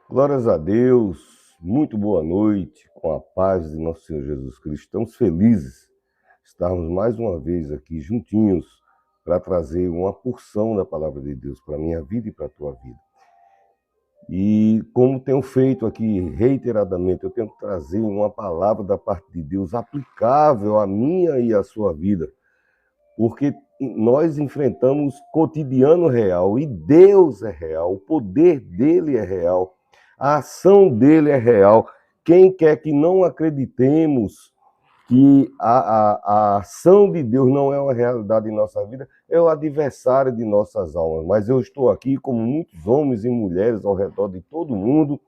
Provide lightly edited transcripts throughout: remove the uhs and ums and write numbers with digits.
Glórias a Deus, muito boa noite, com a paz de nosso Senhor Jesus Cristo. Estamos felizes de estarmos mais uma vez aqui juntinhos para trazer uma porção da palavra de Deus para a minha vida e para a tua vida. E como tenho feito aqui reiteradamente, eu tenho que trazer uma palavra da parte de Deus aplicável à minha e à sua vida, porque nós enfrentamos cotidiano real e Deus é real, o poder dele é real. A ação dele é real. Quem quer que não acreditemos que a ação de Deus não é uma realidade em nossa vida, é o adversário de nossas almas. Mas eu estou aqui, como muitos homens e mulheres ao redor de todo mundo,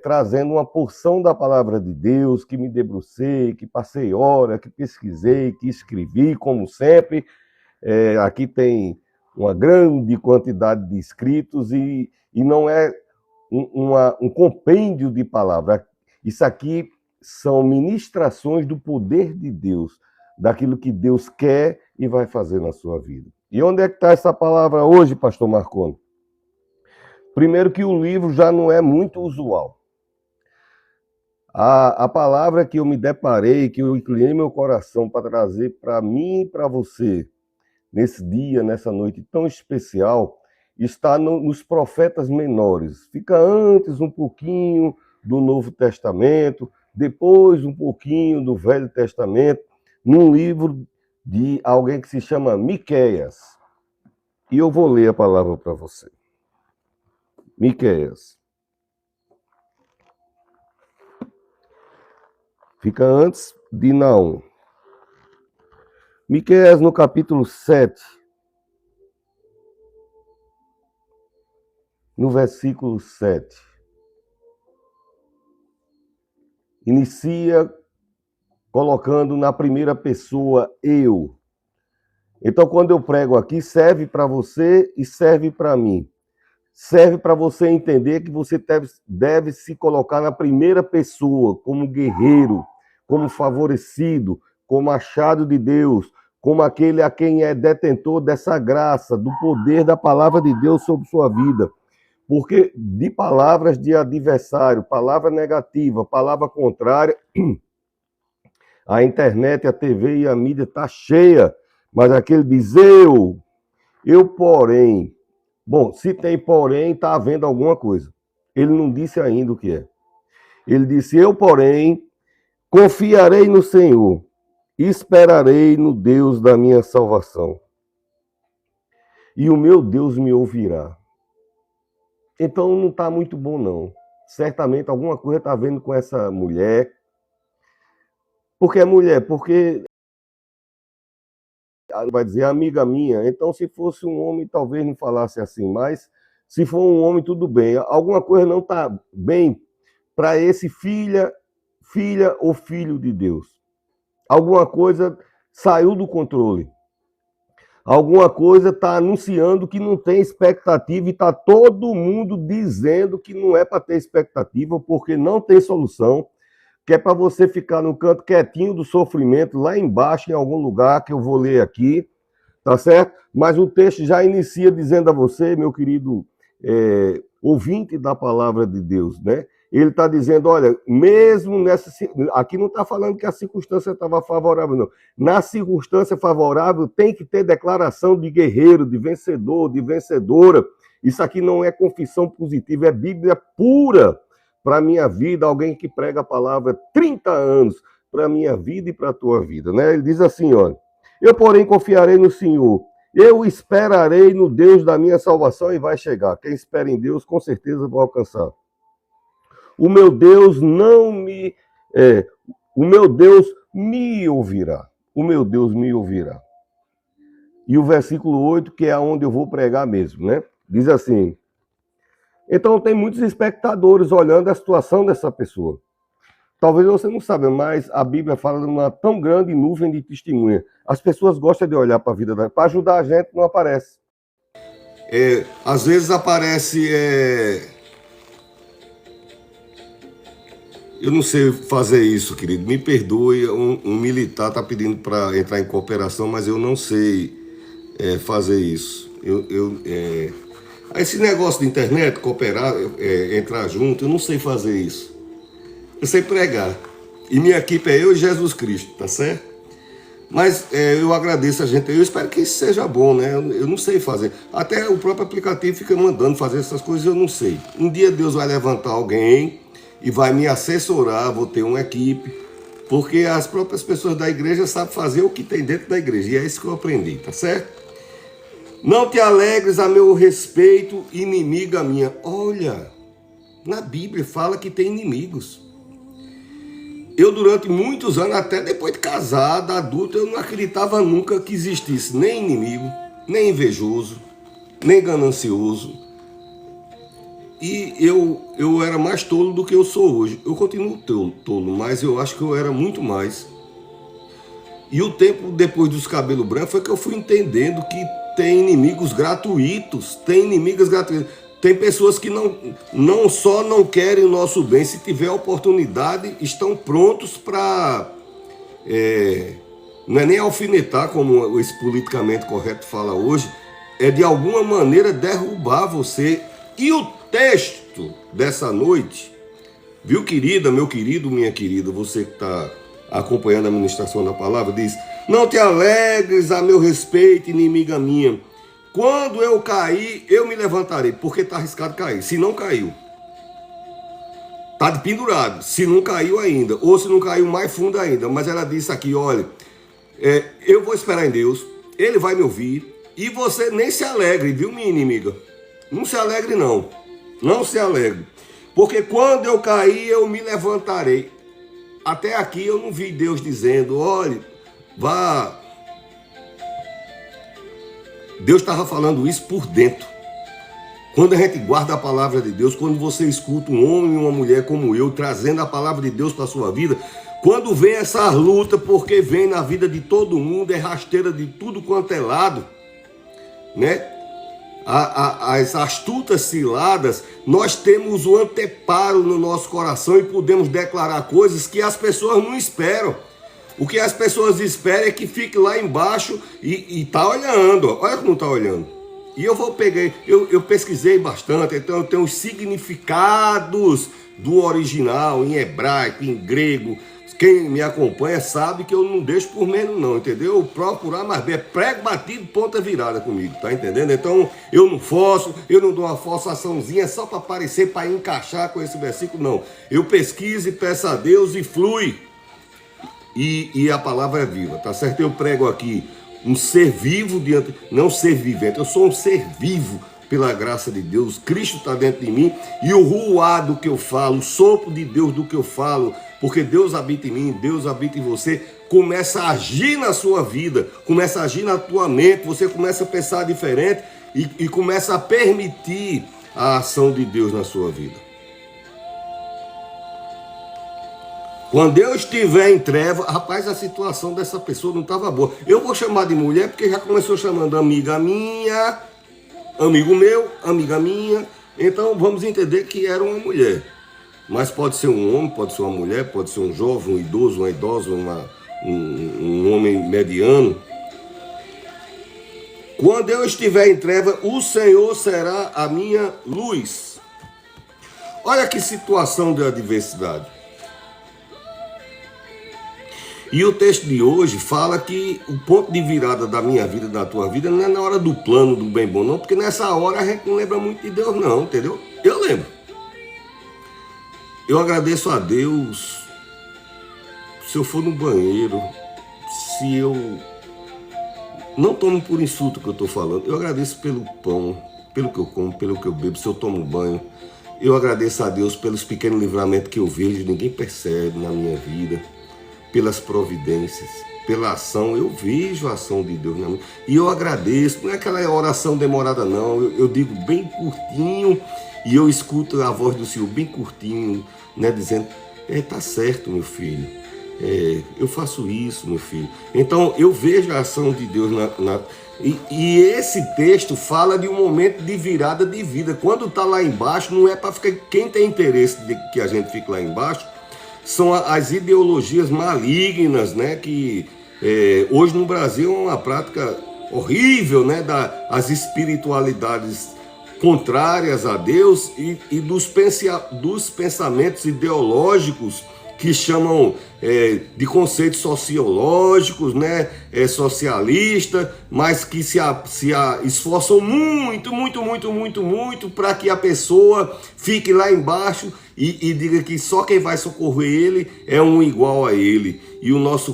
trazendo uma porção da palavra de Deus, que me debrucei, que passei hora, que pesquisei, que escrevi, como sempre. Aqui tem uma grande quantidade de escritos e não é um compêndio de palavras. Isso aqui são ministrações do poder de Deus, daquilo que Deus quer e vai fazer na sua vida. E onde é que está essa palavra hoje, pastor Marconi? Primeiro que o livro já não é muito usual. A palavra que eu me deparei, que eu inclinei meu coração para trazer para mim e para você, nesse dia, nessa noite tão especial, está nos profetas menores. Fica antes um pouquinho do Novo Testamento, depois um pouquinho do Velho Testamento, num livro de alguém que se chama Miqueias. E eu vou ler a palavra para você. Miqueias. Fica antes de Naum. Miqueias, no capítulo 7, no versículo 7. Inicia colocando na primeira pessoa eu. Então, quando eu prego aqui, serve para você e serve para mim. Serve para você entender que você deve se colocar na primeira pessoa, como guerreiro, como favorecido, como achado de Deus, como aquele a quem é detentor dessa graça, do poder da palavra de Deus sobre sua vida. Porque de palavras de adversário, palavra negativa, palavra contrária, a internet, a TV e a mídia está cheia. Mas aquele diz eu porém. Bom, se tem porém, está havendo alguma coisa. Ele não disse ainda o que é. Ele disse, eu porém confiarei no Senhor, esperarei no Deus da minha salvação. E o meu Deus me ouvirá. Então não está muito bom, não. Certamente alguma coisa está vendo com essa mulher. Por que mulher? Porque vai dizer amiga minha. Então, se fosse um homem, talvez não falasse assim. Mas se for um homem, tudo bem. Alguma coisa não está bem para esse filha ou filho de Deus. Alguma coisa saiu do controle. Alguma coisa está anunciando que não tem expectativa e está todo mundo dizendo que não é para ter expectativa porque não tem solução, que é para você ficar no canto quietinho do sofrimento, lá embaixo, em algum lugar, que eu vou ler aqui, tá certo? Mas o texto já inicia dizendo a você, meu querido ouvinte da palavra de Deus, né? Ele está dizendo, olha, mesmo nessa... Aqui não está falando que a circunstância estava favorável, não. Na circunstância favorável tem que ter declaração de guerreiro, de vencedor, de vencedora. Isso aqui não é confissão positiva, é Bíblia pura para a minha vida. Alguém que prega a palavra 30 anos para a minha vida e para a tua vida, né? Ele diz assim, olha, eu porém confiarei no Senhor, eu esperarei no Deus da minha salvação e vai chegar. Quem espera em Deus, com certeza vai alcançar. O meu Deus não me... o meu Deus me ouvirá. O meu Deus me ouvirá. E o versículo 8, que é onde eu vou pregar mesmo, né? Diz assim, então tem muitos espectadores olhando a situação dessa pessoa. Talvez você não saiba, mas a Bíblia fala de uma tão grande nuvem de testemunha. As pessoas gostam de olhar para a vida, para ajudar a gente, não aparece. Às vezes aparece... Eu não sei fazer isso, querido. Me perdoe, um militar está pedindo para entrar em cooperação, mas eu não sei fazer isso. Esse negócio de internet, cooperar, entrar junto, eu não sei fazer isso. Eu sei pregar. E minha equipe é eu e Jesus Cristo, tá certo? Mas eu agradeço a gente, eu espero que isso seja bom, né? Eu não sei fazer. Até o próprio aplicativo fica mandando fazer essas coisas, eu não sei. Um dia Deus vai levantar alguém e vai me assessorar, vou ter uma equipe, porque as próprias pessoas da igreja sabem fazer o que tem dentro da igreja, e é isso que eu aprendi, tá certo? Não te alegres a meu respeito, inimiga minha. Olha, na Bíblia fala que tem inimigos. Eu, durante muitos anos, até depois de casado, adulto, eu não acreditava nunca que existisse nem inimigo, nem invejoso, nem ganancioso. E eu era mais tolo do que eu sou hoje. Eu continuo tolo, mas eu acho que eu era muito mais. E o tempo depois dos cabelos brancos foi que eu fui entendendo que tem inimigos gratuitos, tem inimigas gratuitas. Tem pessoas que não só não querem o nosso bem, se tiver oportunidade, estão prontos para, não é nem alfinetar, como esse politicamente correto fala hoje, é de alguma maneira derrubar você. E o texto dessa noite, viu, querida, meu querido, minha querida, você que está acompanhando a ministração da palavra, diz: não te alegres a meu respeito, inimiga minha. Quando eu cair, eu me levantarei, porque está arriscado cair. Se não caiu, está de pendurado. Se não caiu ainda, ou se não caiu mais fundo ainda. Mas ela disse aqui, olha, eu vou esperar em Deus, Ele vai me ouvir, e você nem se alegre, viu, minha inimiga? Não se alegre não, não se alegre. Porque quando eu cair, eu me levantarei. Até aqui eu não vi Deus dizendo, olha, vá... Deus estava falando isso por dentro. Quando a gente guarda a palavra de Deus, quando você escuta um homem e uma mulher como eu, trazendo a palavra de Deus para a sua vida, quando vem essa luta, porque vem na vida de todo mundo, é rasteira de tudo quanto é lado, né? As astutas ciladas, nós temos o anteparo no nosso coração e podemos declarar coisas que as pessoas não esperam. O que as pessoas esperam é que fique lá embaixo e tá olhando. Olha como tá olhando. E eu pesquisei bastante, então eu tenho os significados do original em hebraico, em grego. Quem me acompanha sabe que eu não deixo por menos não, entendeu? Procurar mais bem, é prego batido, ponta virada comigo, tá entendendo? Então eu não forço, eu não dou uma forçaçãozinha só para aparecer, para encaixar com esse versículo, não. Eu pesquiso e peço a Deus e flui. E a palavra é viva, tá certo? Eu prego aqui um ser vivo diante, não ser vivente, eu sou um ser vivo pela graça de Deus. Cristo está dentro de mim e o ruá do que eu falo, o sopro de Deus do que eu falo, porque Deus habita em mim, Deus habita em você, começa a agir na sua vida, começa a agir na tua mente, você começa a pensar diferente e começa a permitir a ação de Deus na sua vida. Quando eu estiver em treva, rapaz, a situação dessa pessoa não estava boa. Eu vou chamar de mulher porque já começou chamando amiga minha, amigo meu, amiga minha. Então vamos entender que era uma mulher. Mas pode ser um homem, pode ser uma mulher, pode ser um jovem, um idoso, uma idosa, um homem mediano. Quando eu estiver em treva, o Senhor será a minha luz. Olha que situação de adversidade. E o texto de hoje fala que o ponto de virada da minha vida, da tua vida, não é na hora do plano, do bem bom, não. Porque nessa hora a gente não lembra muito de Deus, não, entendeu? Eu lembro. Eu agradeço a Deus se eu for no banheiro, se eu... Não tomo por insulto o que eu estou falando. Eu agradeço pelo pão, pelo que eu como, pelo que eu bebo, se eu tomo banho. Eu agradeço a Deus pelos pequenos livramentos que eu vejo, ninguém percebe na minha vida. Pelas providências, pela ação, eu vejo a ação de Deus na minha vida. E eu agradeço, não é aquela oração demorada não, eu digo bem curtinho e eu escuto a voz do Senhor bem curtinho, né, dizendo, tá certo, meu filho, eu faço isso, meu filho. Então eu vejo a ação de Deus e esse texto fala de um momento de virada de vida. Quando está lá embaixo, não é para ficar, quem tem interesse de que a gente fique lá embaixo, são as ideologias malignas, né, que hoje no Brasil é uma prática horrível, né, as espiritualidades contrárias a Deus e dos pensamentos ideológicos que chamam de conceitos sociológicos, né, socialista, mas que se esforçam muito para que a pessoa fique lá embaixo e diga que só quem vai socorrer ele é um igual a ele. E o nosso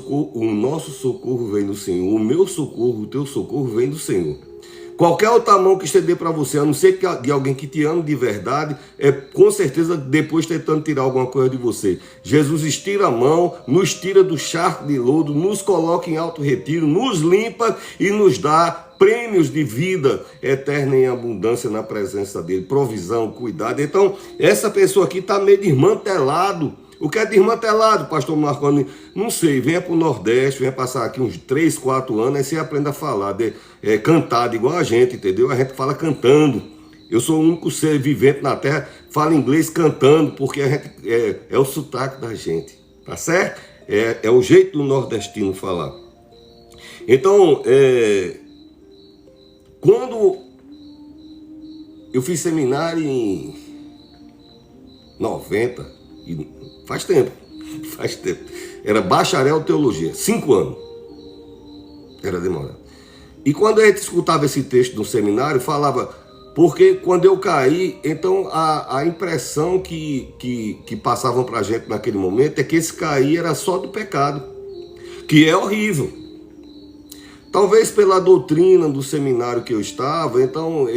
socorro vem do Senhor, o meu socorro, o teu socorro vem do Senhor. Qualquer outra mão que estender para você, a não ser que de alguém que te ama de verdade, com certeza depois tentando tirar alguma coisa de você. Jesus estira a mão, nos tira do charco de lodo, nos coloca em alto retiro, nos limpa e nos dá prêmios de vida eterna em abundância na presença dele, provisão, cuidado. Então, essa pessoa aqui está meio desmantelado. O que é desmantelado, pastor Marconi? Não sei, venha para o Nordeste, venha passar aqui uns 3, 4 anos, aí você aprenda a falar, cantado igual a gente, entendeu? A gente fala cantando. Eu sou o único ser vivente na Terra, fala inglês cantando, porque a gente, é o sotaque da gente, tá certo? É o jeito do nordestino falar. Então, quando eu fiz seminário em 90, faz tempo, era bacharel em teologia, 5 anos, era demorado. E quando a gente escutava esse texto no seminário, falava, porque quando eu caí, então a impressão que passavam pra gente naquele momento é que esse cair era só do pecado, que é horrível. Talvez pela doutrina do seminário que eu estava, então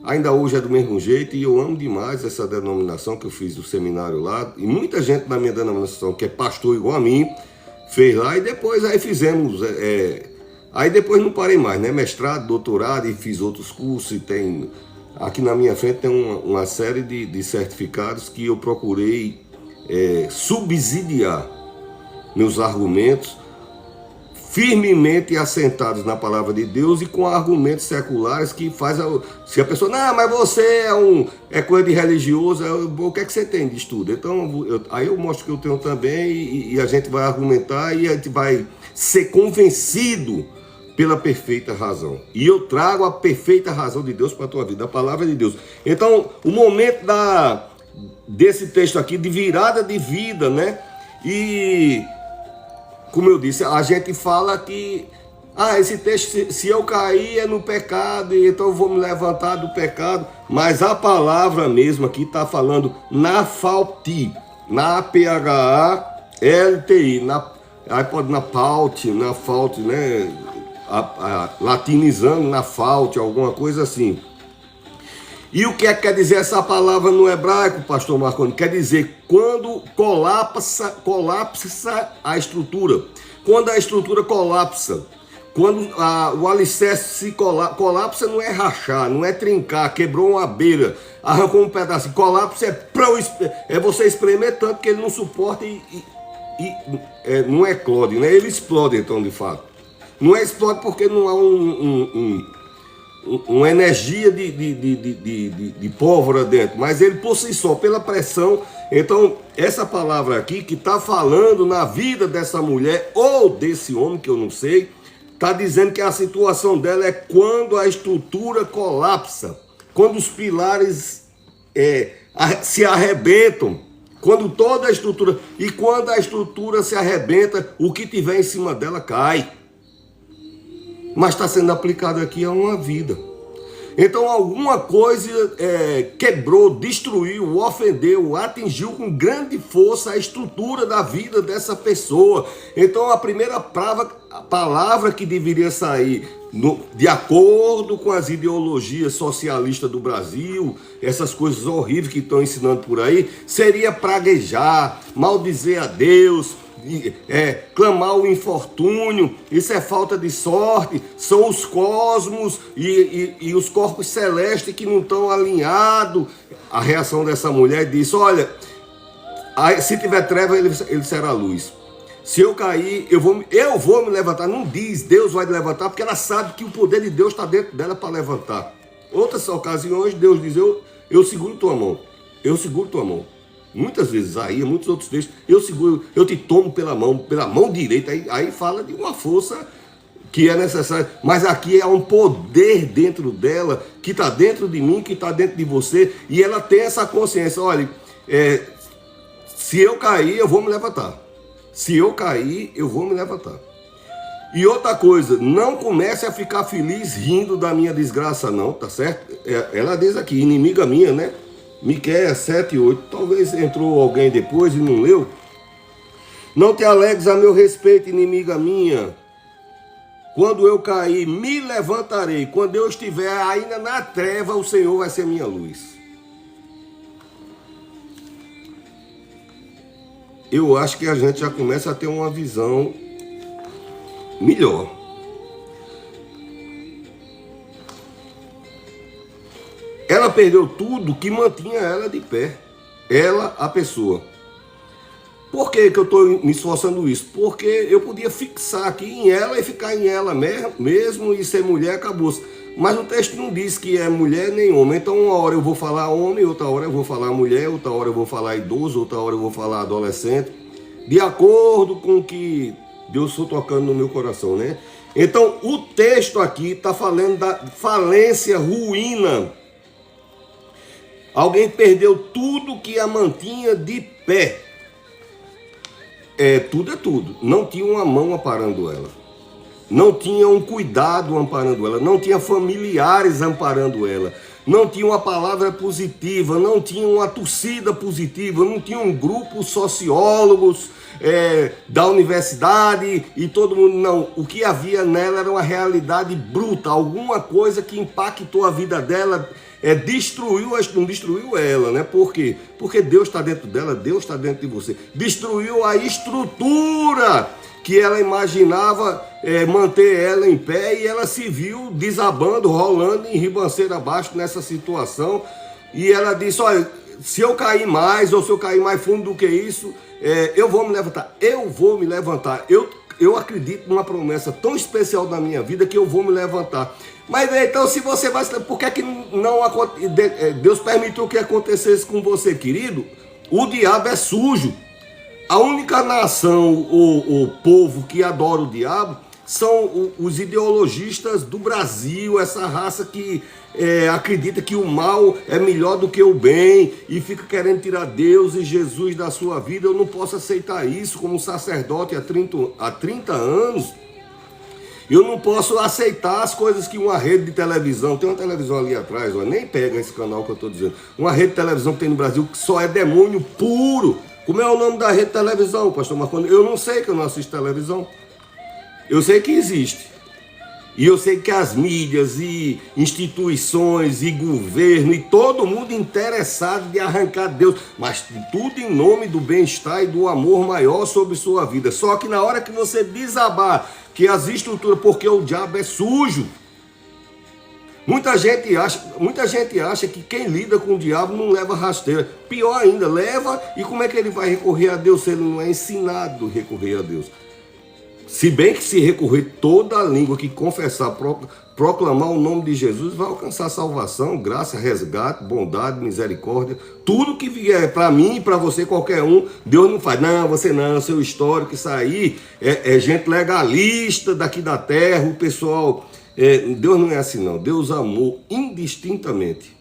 ainda hoje é do mesmo jeito, e eu amo demais essa denominação que eu fiz do seminário lá, e muita gente na minha denominação, que é pastor igual a mim, fez lá, e depois aí fizemos, aí depois não parei mais, né, mestrado, doutorado, e fiz outros cursos, e tem, aqui na minha frente tem uma série de certificados que eu procurei subsidiar meus argumentos, firmemente assentados na palavra de Deus e com argumentos seculares que faz se a pessoa, não, mas você é coisa de religioso, o que é que você tem de estudo? Então, aí eu mostro que eu tenho também e a gente vai argumentar e a gente vai ser convencido pela perfeita razão. E eu trago a perfeita razão de Deus para a tua vida, a palavra de Deus. Então, o momento desse texto aqui de virada de vida, né? E como eu disse, a gente fala que esse texto, se eu cair é no pecado, então eu vou me levantar do pecado. Mas a palavra mesmo aqui está falando naphalti, na P-H-A-L-T-I, aí pode naphalti, né? Latinizando, naphalti, alguma coisa assim. E o que é que quer dizer essa palavra no hebraico, pastor Marconi? Quer dizer quando colapsa a estrutura. Quando a estrutura colapsa, quando o alicerce se colapsa não é rachar, não é trincar, quebrou uma beira, arrancou um pedaço. Colapsa é você espremer tanto que ele não suporta e não eclode, né? Ele explode então de fato. Não explode porque não há uma energia de pólvora dentro, mas ele por si só, pela pressão. Então, essa palavra aqui que está falando na vida dessa mulher ou desse homem, que eu não sei, está dizendo que a situação dela é quando a estrutura colapsa, quando os pilares se arrebentam, quando toda a estrutura, e quando a estrutura se arrebenta, o que tiver em cima dela cai. Mas está sendo aplicado aqui a uma vida. Então alguma coisa quebrou, destruiu, ofendeu, atingiu com grande força a estrutura da vida dessa pessoa. Então a primeira palavra que deveria sair, de acordo com as ideologias socialistas do Brasil, essas coisas horríveis que estão ensinando por aí, seria praguejar, maldizer a Deus, clamar o infortúnio. Isso é falta de sorte, são os cosmos e os corpos celestes que não estão alinhados. A reação dessa mulher disse, olha, se tiver treva ele será luz. Se eu cair, eu vou me levantar. Não diz Deus vai me levantar, porque ela sabe que o poder de Deus está dentro dela para levantar. Outras ocasiões Deus diz, eu seguro tua mão, eu seguro tua mão. Muitas vezes aí, muitos outros textos, eu te tomo pela mão direita, aí fala de uma força que é necessária, mas aqui há um poder dentro dela que está dentro de mim, que está dentro de você, e ela tem essa consciência, olha, se eu cair, eu vou me levantar. Se eu cair, eu vou me levantar. E outra coisa, não comece a ficar feliz rindo da minha desgraça não, tá certo? Ela diz aqui, inimiga minha, né? Miqueias 7:8, talvez entrou alguém depois e não leu. Não te alegres a meu respeito, inimiga minha. Quando eu cair, me levantarei. Quando eu estiver ainda na treva, o Senhor vai ser minha luz. Eu acho que a gente já começa a ter uma visão melhor. Ela perdeu tudo que mantinha ela de pé. Ela, a pessoa. Por que eu estou me esforçando isso? Porque eu podia fixar aqui em ela e ficar em ela mesmo e ser mulher, acabou-se. Mas o texto não diz que é mulher nem homem. Então uma hora eu vou falar homem, outra hora eu vou falar mulher, outra hora eu vou falar idoso, outra hora eu vou falar adolescente. De acordo com o que Deus está tocando no meu coração, né? Então o texto aqui está falando da falência, ruína. Alguém perdeu tudo que a mantinha de pé. Tudo é tudo. Não tinha uma mão amparando ela. Não tinha um cuidado amparando ela. Não tinha familiares amparando ela. Não tinha uma palavra positiva. Não tinha uma torcida positiva. Não tinha um grupo sociólogos da universidade e todo mundo. Não. O que havia nela era uma realidade bruta. Alguma coisa que impactou a vida dela. Não destruiu ela, né? Por quê? Porque Deus está dentro dela, Deus está dentro de você. Destruiu a estrutura que ela imaginava manter ela em pé e ela se viu desabando, rolando em ribanceira abaixo nessa situação. E ela disse, olha, se eu cair mais ou se eu cair mais fundo do que isso, eu vou me levantar. Eu vou me levantar. Eu acredito numa promessa tão especial da minha vida que eu vou me levantar. Mas então, se você vai... Por que não Deus permitiu que acontecesse com você, querido? O diabo é sujo. A única nação, o povo que adora o diabo, são os ideologistas do Brasil, essa raça que acredita que o mal é melhor do que o bem e fica querendo tirar Deus e Jesus da sua vida. Eu não posso aceitar isso como sacerdote há 30 anos. Eu não posso aceitar as coisas que uma rede de televisão, tem uma televisão ali atrás, nem pega esse canal que eu estou dizendo, uma rede de televisão que tem no Brasil que só é demônio puro. Como é o nome da rede de televisão, pastor Marconi? Eu não sei, que eu não assisto televisão. Eu sei que existe. E eu sei que as mídias e instituições e governo e todo mundo interessado de arrancar Deus, mas tudo em nome do bem-estar e do amor maior sobre sua vida. Só que na hora que você desabar que as estruturas, porque o diabo é sujo. Muita gente acha que quem lida com o diabo não leva rasteira. Pior ainda, leva, e como é que ele vai recorrer a Deus se ele não é ensinado a recorrer a Deus? Se bem que se recorrer toda a língua que confessar, proclamar o nome de Jesus, vai alcançar salvação, graça, resgate, bondade, misericórdia. Tudo que vier para mim e para você, qualquer um, Deus não faz. Não, você não, seu histórico, isso aí é gente legalista daqui da terra, o pessoal... Deus não é assim não. Deus amou indistintamente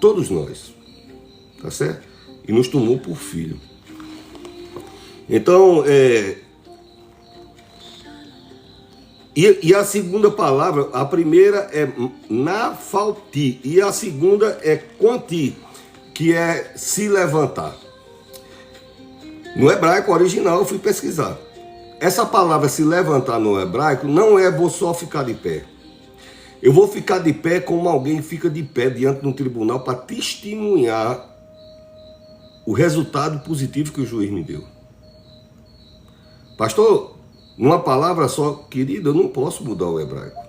todos nós, tá certo? E nos tomou por filho. Então, e a segunda palavra, a primeira é nafalti, e a segunda é quanti, que é se levantar. No hebraico original, eu fui pesquisar. Essa palavra se levantar no hebraico não é vou só ficar de pé. Eu vou ficar de pé como alguém fica de pé diante de um tribunal para testemunhar o resultado positivo que o juiz me deu. Pastor, numa palavra só, querido, eu não posso mudar o hebraico.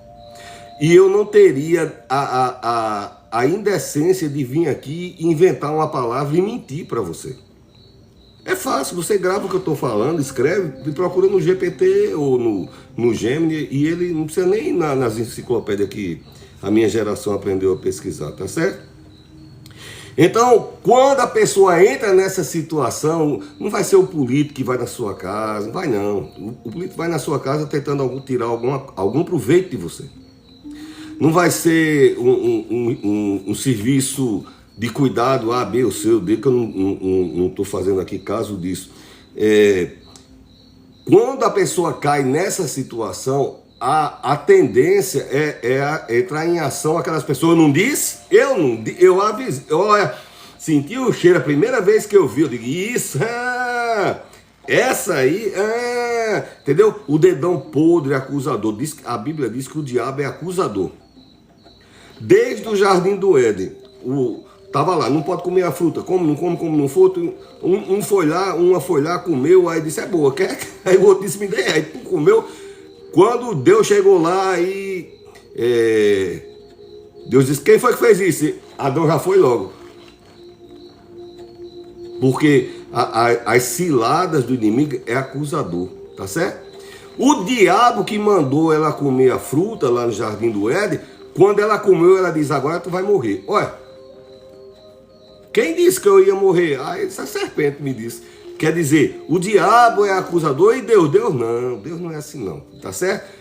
E eu não teria a indecência de vir aqui e inventar uma palavra e mentir para você. É fácil, você grava o que eu estou falando, escreve, e procura no GPT ou no Gemini, e ele não precisa nem ir nas enciclopédias que a minha geração aprendeu a pesquisar, tá certo? Então, quando a pessoa entra nessa situação, não vai ser o político que vai na sua casa, não vai não. O político vai na sua casa tentando tirar algum proveito de você. Não vai ser um serviço de cuidado A, B ou C ou D, que eu não estou fazendo aqui caso disso. Quando a pessoa cai nessa situação, a tendência é entrar em ação aquelas pessoas. Eu não disse? Eu avisei. Olha, senti o cheiro, a primeira vez que eu vi, eu digo, isso, essa aí, entendeu? O dedão podre, acusador. A Bíblia diz que o diabo é acusador. Desde o jardim do Éden, tava lá, não pode comer a fruta, como não for. Uma foi lá, comeu, aí disse, é boa, quer? Aí o outro disse, me dê, aí comeu. Quando Deus chegou lá, aí Deus disse, quem foi que fez isso? Adão já foi logo. Porque as ciladas do inimigo é acusador, tá certo? O diabo que mandou ela comer a fruta lá no jardim do Éden, quando ela comeu, ela diz, agora tu vai morrer. Olha, quem disse que eu ia morrer? Essa serpente me disse. Quer dizer, o diabo é acusador e Deus não é assim não, tá certo?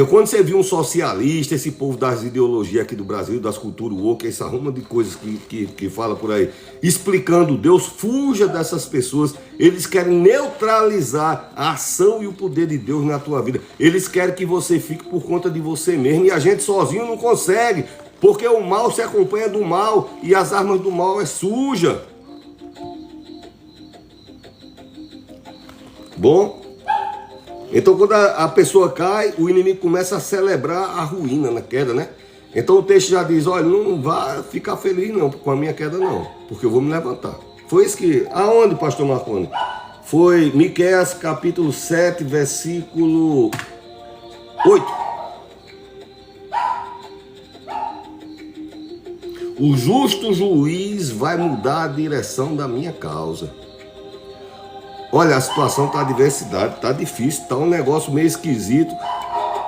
Quando você viu um socialista, esse povo das ideologias aqui do Brasil, das culturas woke, essa ruma de coisas que fala por aí, explicando Deus, fuja dessas pessoas. Eles querem neutralizar a ação e o poder de Deus na tua vida. Eles querem que você fique por conta de você mesmo, e a gente sozinho não consegue, porque o mal se acompanha do mal, e as armas do mal é suja. Bom, então quando a pessoa cai, o inimigo começa a celebrar a ruína na queda, né? Então o texto já diz, olha, não vá ficar feliz não com a minha queda não, porque eu vou me levantar. Foi isso que... Aonde, pastor Marconi? Foi Miqueias capítulo 7, versículo 8. O justo juiz vai mudar a direção da minha causa. Olha, a situação está adversidade, está difícil, está um negócio meio esquisito.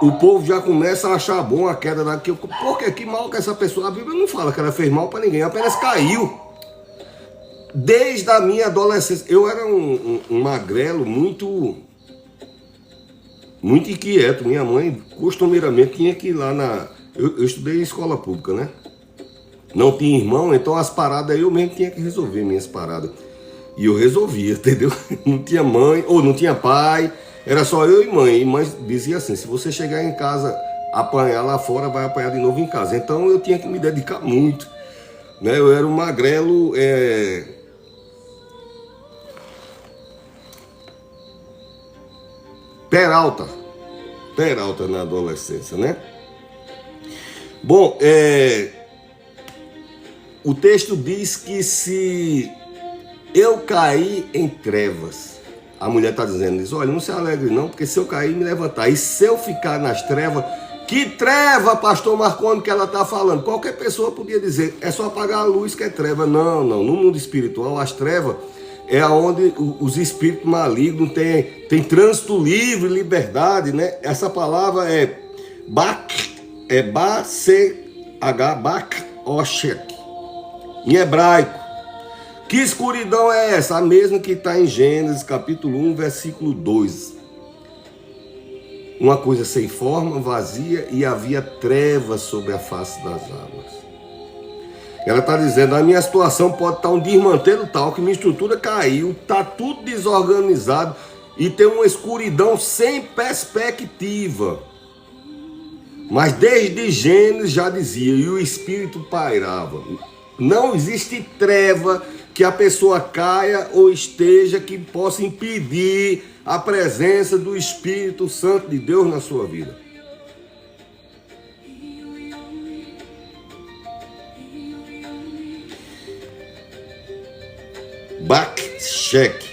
O povo já começa a achar bom a queda daqui. Porque que mal que essa pessoa... A Bíblia não fala que ela fez mal para ninguém, apenas caiu. Desde a minha adolescência, eu era um magrelo muito inquieto. Minha mãe, costumeiramente, tinha que ir lá na... Eu estudei em escola pública, né? Não tinha irmão, então as paradas eu mesmo tinha que resolver minhas paradas. E eu resolvia, entendeu? Não tinha mãe, ou não tinha pai, era só eu e mãe. E mãe dizia assim, se você chegar em casa, apanhar lá fora, vai apanhar de novo em casa. Então eu tinha que me dedicar muito, né? Eu era um magrelo... Peralta na adolescência, né? Bom, o texto diz que se eu caí em trevas, a mulher está dizendo isso, olha, não se alegre não, porque se eu cair, me levantar. E se eu ficar nas trevas, que treva, pastor Marconi, que ela está falando? Qualquer pessoa podia dizer, é só apagar a luz que é treva. Não, no mundo espiritual, as trevas é onde os espíritos malignos têm trânsito livre, liberdade, né? Essa palavra é Bak-Oshek, em hebraico. Que escuridão é essa? A mesma que está em Gênesis capítulo 1, versículo 2. Uma coisa sem forma, vazia, e havia trevas sobre a face das águas. Ela está dizendo, a minha situação pode estar um desmantelo tal, que minha estrutura caiu, está tudo desorganizado, e tem uma escuridão sem perspectiva. Mas desde Gênesis já dizia, e o Espírito pairava. Não existe treva que a pessoa caia ou esteja que possa impedir a presença do Espírito Santo de Deus na sua vida. Bak-Shek,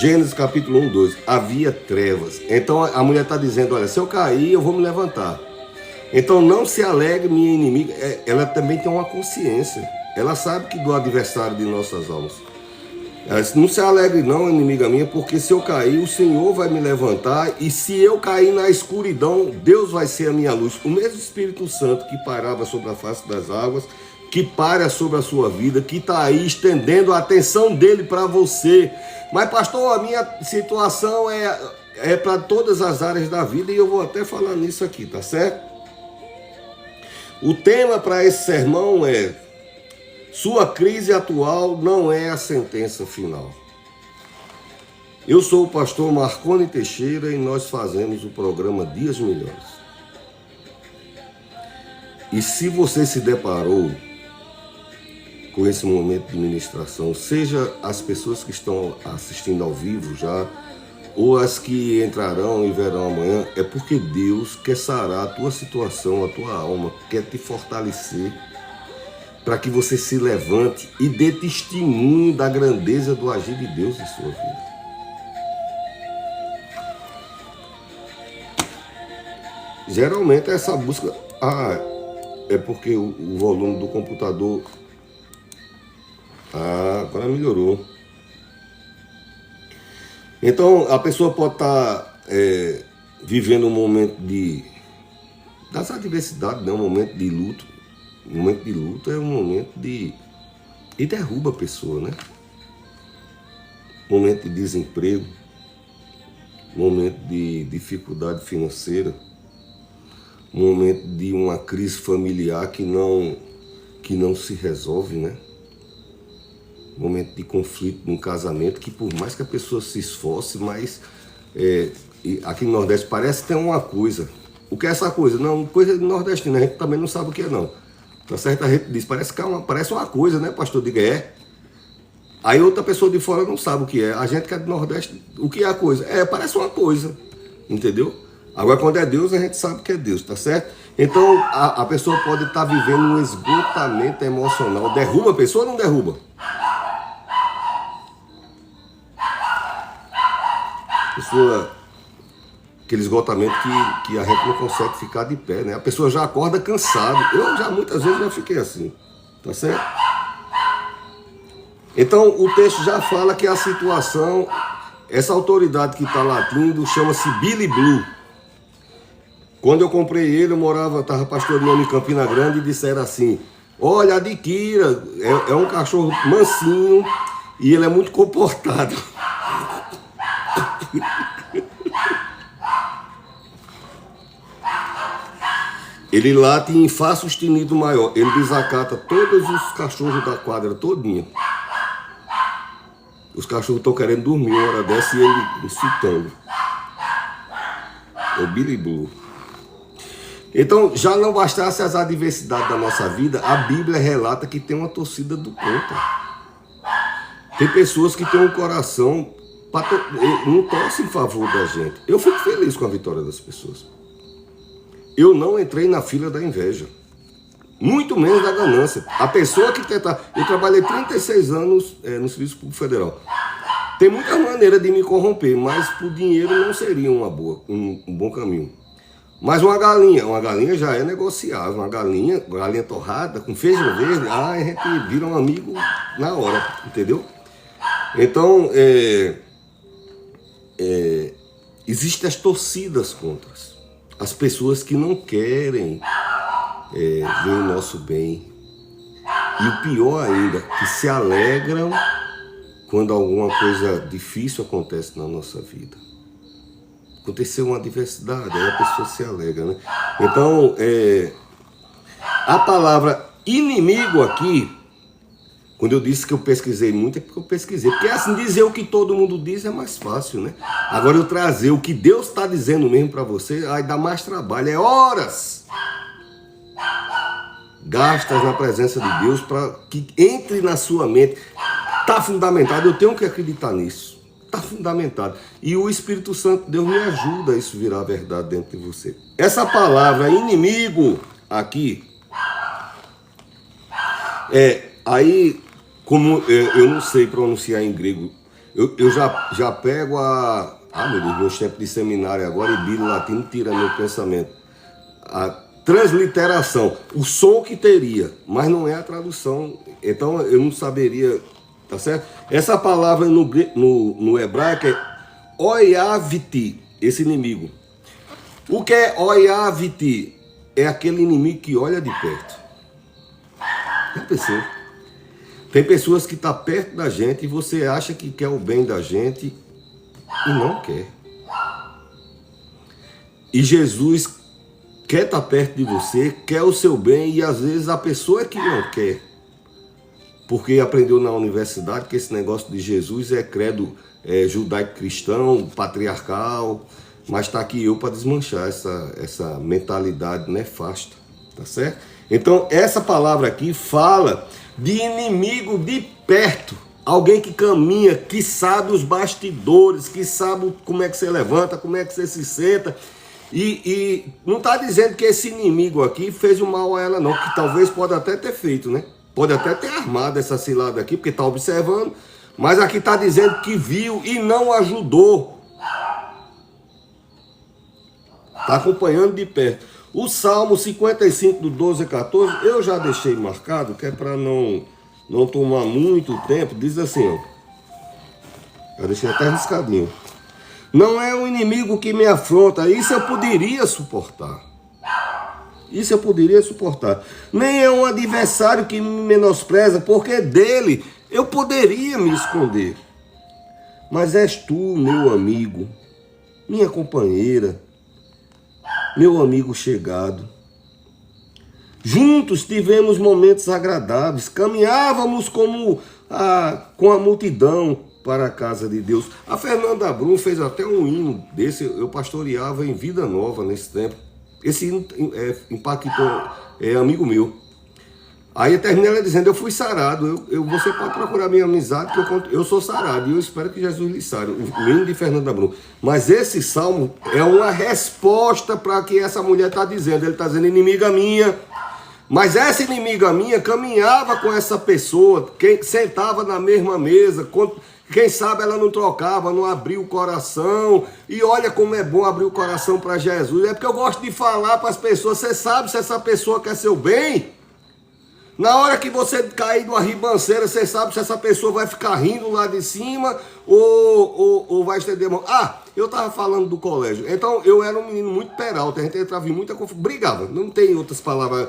Gênesis capítulo 1, 2. Havia trevas. Então a mulher está dizendo, olha, se eu cair, eu vou me levantar. Então não se alegre, minha inimiga. Ela também tem uma consciência. Ela sabe que do adversário de nossas almas. Ela disse, não se alegre não, inimiga minha, porque se eu cair, o Senhor vai me levantar, e se eu cair na escuridão, Deus vai ser a minha luz. O mesmo Espírito Santo que pairava sobre a face das águas, que paira sobre a sua vida, que está aí estendendo a atenção dele para você. Mas pastor, a minha situação é para todas as áreas da vida, e eu vou até falar nisso aqui, tá certo? O tema para esse sermão é: sua crise atual não é a sentença final. Eu sou o pastor Marconi Teixeira e nós fazemos o programa Dias Melhores. E se você se deparou com esse momento de ministração, seja as pessoas que estão assistindo ao vivo já, ou as que entrarão e verão amanhã, é porque Deus quer sarar a tua situação, a tua alma, quer te fortalecer, para que você se levante e dê testemunho da grandeza do agir de Deus em sua vida. Geralmente essa busca... é porque o volume do computador... agora melhorou. Então, a pessoa pode estar vivendo um momento das adversidades, né? Um momento de luto. Um momento de luto é um momento e derruba a pessoa, né? Momento de desemprego, momento de dificuldade financeira, momento de uma crise familiar que não se resolve, né? Momento de conflito num casamento que, por mais que a pessoa se esforce, mas aqui no Nordeste parece que tem uma coisa. O que é essa coisa? Não, coisa de nordestina, a gente também não sabe o que é, não. Tá certo? A gente diz, parece uma coisa, né, pastor? Diga, é. Aí outra pessoa de fora não sabe o que é. A gente que é do Nordeste, o que é a coisa? Parece uma coisa, entendeu? Agora, quando é Deus, a gente sabe que é Deus, tá certo? Então, a pessoa pode estar vivendo um esgotamento emocional. Derruba a pessoa ou não derruba? Aquele esgotamento que a gente não consegue ficar de pé, né? A pessoa já acorda cansado. Eu muitas vezes já fiquei assim, tá certo? Então o texto já fala que a situação, essa autoridade que está latindo, chama-se Billy Blue. Quando eu comprei ele, estava pastoreando em Campina Grande e disseram assim: olha, adquira, é um cachorro mansinho e ele é muito comportado. Ele late em Fá sustenido maior. Ele desacata todos os cachorros da quadra todinha. Os cachorros estão querendo dormir uma hora dessa e ele incitando. É o Billy Blue. Então, já não bastasse as adversidades da nossa vida, a Bíblia relata que tem uma torcida do contra. Tem pessoas que têm um coração, não torcem em favor da gente. Eu fico feliz com a vitória das pessoas. Eu não entrei na fila da inveja, muito menos da ganância. A pessoa que tenta... Eu trabalhei 36 anos no Serviço Público Federal. Tem muitas maneiras de me corromper, mas por dinheiro não seria um bom caminho. Mas uma galinha já é negociável. Uma galinha torrada, com feijão verde, a gente vira um amigo na hora, entendeu? Então, existem as torcidas contra. As pessoas que não querem ver o nosso bem. E o pior ainda, que se alegram quando alguma coisa difícil acontece na nossa vida. Aconteceu uma adversidade, aí a pessoa se alegra, né? Então, a palavra inimigo aqui, quando eu disse que eu pesquisei muito, é porque eu pesquisei. Porque assim, dizer o que todo mundo diz é mais fácil, né? Agora eu trazer o que Deus está dizendo mesmo para você, aí dá mais trabalho, é horas gastas na presença de Deus para que entre na sua mente. Está fundamentado, eu tenho que acreditar nisso. Está fundamentado. E o Espírito Santo, Deus me ajuda a isso virar verdade dentro de você. Essa palavra inimigo aqui, aí, como eu não sei pronunciar em grego, eu já pego meu Deus, meus tempos de seminário agora, e Bíblia latino tira meu pensamento. A transliteração, o som que teria, mas não é a tradução. Então eu não saberia, tá certo? Essa palavra no hebraico é Oyaviti, esse inimigo. O que é Oyaviti? É aquele inimigo que olha de perto. Já pensou? Tem pessoas que estão perto da gente e você acha que quer o bem da gente e não quer. E Jesus quer estar perto de você, quer o seu bem, e às vezes a pessoa é que não quer. Porque aprendeu na universidade que esse negócio de Jesus é credo judaico-cristão, patriarcal, mas está aqui eu para desmanchar essa mentalidade nefasta, tá certo? Então, essa palavra aqui fala de inimigo de perto, alguém que caminha, que sabe os bastidores, que sabe como é que você levanta, como é que você se senta, e não está dizendo que esse inimigo aqui fez o mal a ela não, que talvez pode até ter feito, né? Pode até ter armado essa cilada aqui, porque está observando, mas aqui está dizendo que viu e não ajudou. Está acompanhando de perto. O Salmo 55, do 12 a 14, eu já deixei marcado, que é para não tomar muito tempo. Diz assim, ó. Eu deixei até riscadinho. Não é o inimigo que me afronta, isso eu poderia suportar. Isso eu poderia suportar. Nem é um adversário que me menospreza, porque dele eu poderia me esconder. Mas és tu, meu amigo, minha companheira, meu amigo chegado. Juntos tivemos momentos agradáveis, caminhávamos com a multidão para a casa de Deus. A Fernanda Brum fez até um hino desse, eu pastoreava em Vida Nova nesse tempo. Esse hino impactou, amigo meu. Aí termina ela dizendo, eu fui sarado, você pode procurar minha amizade, que eu sou sarado, e eu espero que Jesus lhe sare, o hino de Fernanda Brum. Mas esse salmo é uma resposta para o que essa mulher está dizendo. Ele está dizendo, inimiga minha, mas essa inimiga minha caminhava com essa pessoa, quem sentava na mesma mesa, quem sabe ela não trocava, não abria o coração. E olha como é bom abrir o coração para Jesus. É porque eu gosto de falar para as pessoas, você sabe se essa pessoa quer seu bem? Na hora que você cair numa ribanceira, você sabe se essa pessoa vai ficar rindo lá de cima ou vai estender a mão. Eu estava falando do colégio. Então, eu era um menino muito peralta, a gente entrava em muita confusão, brigava, não tem outras palavras.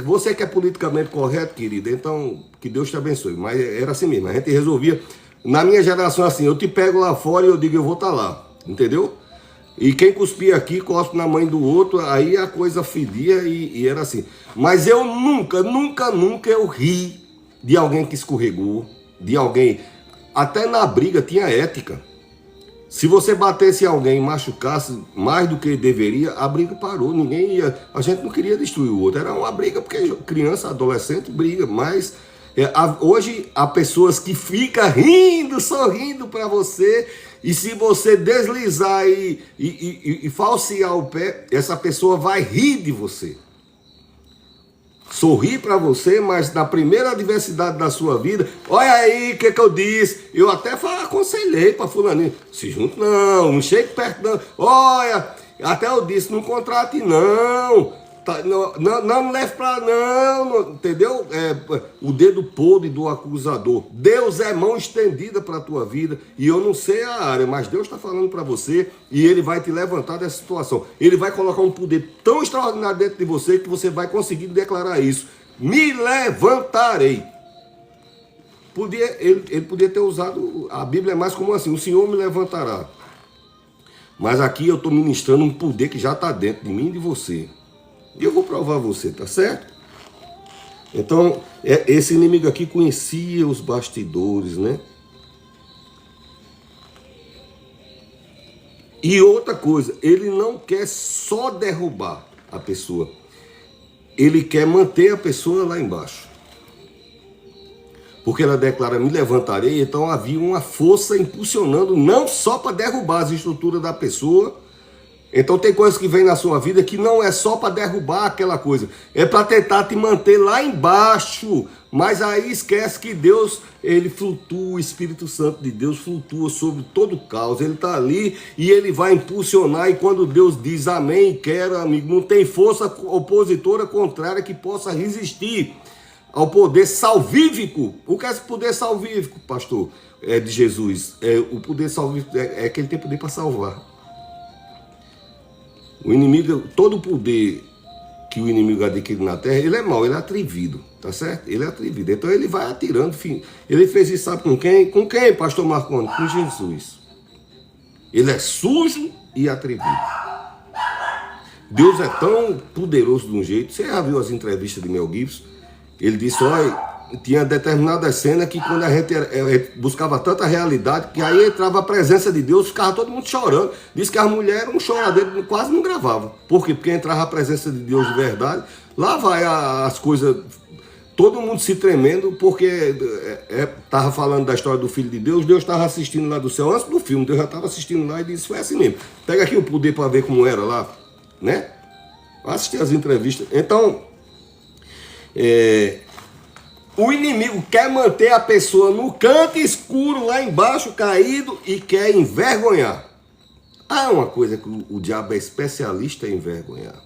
Você que é politicamente correto, querido, então que Deus te abençoe. Mas era assim mesmo, a gente resolvia. Na minha geração, assim, eu te pego lá fora e eu digo, eu vou estar lá, entendeu? E quem cuspia aqui, cospe na mãe do outro, aí a coisa fedia e era assim. Mas eu nunca eu ri de alguém que escorregou, de alguém. Até na briga tinha ética. Se você batesse alguém e machucasse mais do que deveria, a briga parou. Ninguém ia. A gente não queria destruir o outro. Era uma briga, porque criança, adolescente, briga. Mas hoje há pessoas que ficam rindo, sorrindo para você. E se você deslizar e falsear o pé, essa pessoa vai rir de você. Sorrir para você, mas na primeira adversidade da sua vida, olha aí o que eu disse. Eu até aconselhei para fulaninho, se junte não chegue perto não. Olha, até eu disse, não contrate não. Não leve para não, entendeu? O dedo podre do acusador. Deus é mão estendida para a tua vida. E eu não sei a área, mas Deus está falando para você. E Ele vai te levantar dessa situação. Ele vai colocar um poder tão extraordinário dentro de você que você vai conseguir declarar isso. Me levantarei. Ele podia ter usado, a Bíblia é mais como assim, o Senhor me levantará. Mas aqui eu estou ministrando um poder que já está dentro de mim e de você. E eu vou provar você, tá certo? Então, esse inimigo aqui conhecia os bastidores, né? E outra coisa, ele não quer só derrubar a pessoa. Ele quer manter a pessoa lá embaixo. Porque ela declara, me levantarei, então havia uma força impulsionando, não só para derrubar as estruturas da pessoa. Então tem coisas que vem na sua vida que não é só para derrubar aquela coisa, é para tentar te manter lá embaixo. Mas aí esquece que Deus, ele flutua, o Espírito Santo de Deus flutua sobre todo o caos. Ele está ali e ele vai impulsionar. E quando Deus diz amém, quero, amigo, não tem força opositora contrária que possa resistir ao poder salvífico. O que é esse poder salvífico, pastor? É de Jesus. O poder salvífico é que ele tem poder para salvar. O inimigo, todo o poder que o inimigo adquire na terra, ele é mau, ele é atrevido, tá certo? Ele é atrevido. Então ele vai atirando, enfim. Ele fez isso, sabe com quem? Com quem, pastor Marconi? Com Jesus. Ele é sujo e atrevido. Deus é tão poderoso de um jeito. Você já viu as entrevistas de Mel Gibson? Ele disse, olha, tinha determinadas cenas que quando a gente buscava tanta realidade, que aí entrava a presença de Deus, ficava todo mundo chorando. Disse que as mulheres, um choradeiro, quase não gravavam. Por quê? Porque entrava a presença de Deus de verdade. Lá vai as coisas, todo mundo se tremendo, porque estava falando da história do Filho de Deus. Deus estava assistindo lá do céu, antes do filme, Deus já estava assistindo lá e disse, foi assim mesmo. Pega aqui o poder para ver como era lá, né? Assistir as entrevistas. Então, o inimigo quer manter a pessoa no canto escuro, lá embaixo, caído, e quer envergonhar. Ah, uma coisa que o diabo é especialista em envergonhar.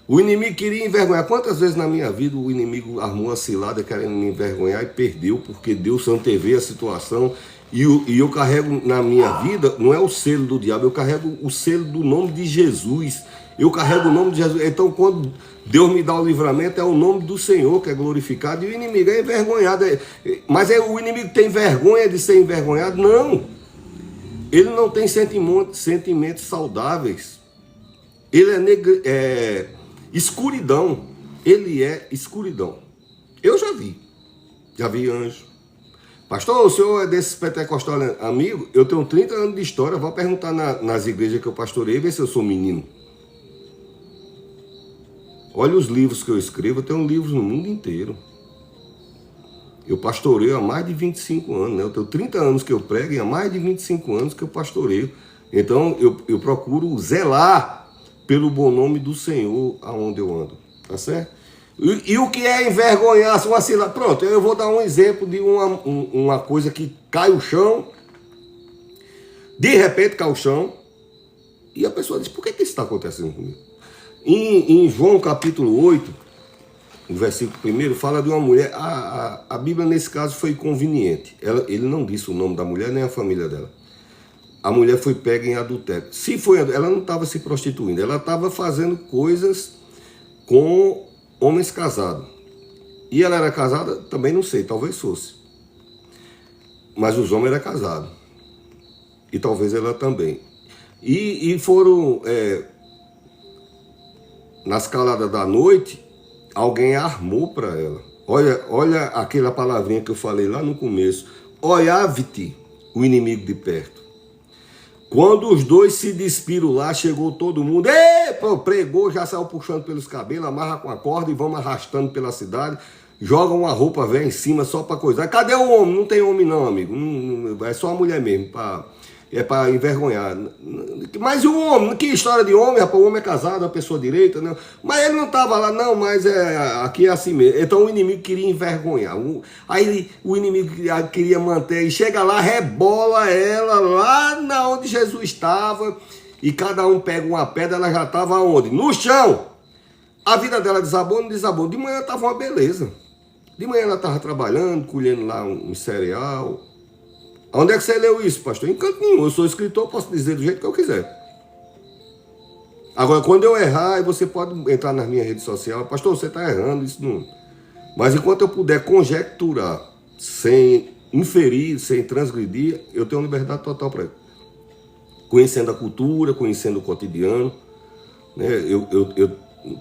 O inimigo queria envergonhar. Quantas vezes na minha vida o inimigo armou a cilada querendo me envergonhar e perdeu, porque Deus antevê a situação. E eu carrego na minha vida, não é o selo do diabo, eu carrego o selo do nome de Jesus. Eu carrego o nome de Jesus. Então, quando Deus me dá o livramento, é o nome do Senhor que é glorificado. E o inimigo é envergonhado. Mas o inimigo tem vergonha de ser envergonhado? Não. Ele não tem sentimentos saudáveis. Ele é escuridão. Ele é escuridão. Eu já vi anjo. Pastor, o senhor é desses pentecostais amigo? Eu tenho 30 anos de história. Vou perguntar nas igrejas que eu pastorei, ver se eu sou menino. Olha os livros que eu escrevo, eu tenho livros no mundo inteiro. Eu pastoreio há mais de 25 anos, né? Eu tenho 30 anos que eu prego e há mais de 25 anos que eu pastoreio. Então eu procuro zelar pelo bom nome do Senhor aonde eu ando, tá certo? E o que é envergonhar, uma cilada? Pronto, eu vou dar um exemplo de uma coisa que cai o chão, de repente cai o chão, e a pessoa diz, por que isso está acontecendo comigo? Em João capítulo 8, no versículo 1, fala de uma mulher. A Bíblia nesse caso foi conveniente. Ele não disse o nome da mulher nem a família dela. A mulher foi pega em adultério. Se foi, ela não estava se prostituindo, ela estava fazendo coisas com homens casados. E ela era casada? Também não sei, talvez fosse. Mas os homens eram casados. E talvez ela também. E foram... nas caladas da noite, alguém armou para ela. Olha aquela palavrinha que eu falei lá no começo. Olhava-te o inimigo de perto. Quando os dois se despiram lá, chegou todo mundo. Pregou, já saiu puxando pelos cabelos, amarra com a corda e vamos arrastando pela cidade. Joga uma roupa velha em cima só para coisar. Cadê o homem? Não tem homem não, amigo. Não, é só a mulher mesmo, para envergonhar. Mas e o homem? Que história de homem, rapaz? O homem é casado, uma pessoa direita, não. Mas ele não estava lá, não, mas aqui é assim mesmo. Então o inimigo queria envergonhar. Aí o inimigo queria manter, e chega lá, rebola ela lá na onde Jesus estava, e cada um pega uma pedra, ela já estava onde? No chão! A vida dela desabou, não desabou. De manhã estava uma beleza. De manhã ela estava trabalhando, colhendo lá um cereal. Onde é que você leu isso, pastor? Em canto nenhum. Eu sou escritor, posso dizer do jeito que eu quiser. Agora, quando eu errar, você pode entrar nas minhas redes sociais. Pastor, você está errando, isso não... Mas enquanto eu puder conjecturar, sem inferir, sem transgredir, eu tenho liberdade total para isso. Conhecendo a cultura, conhecendo o cotidiano. Né? Eu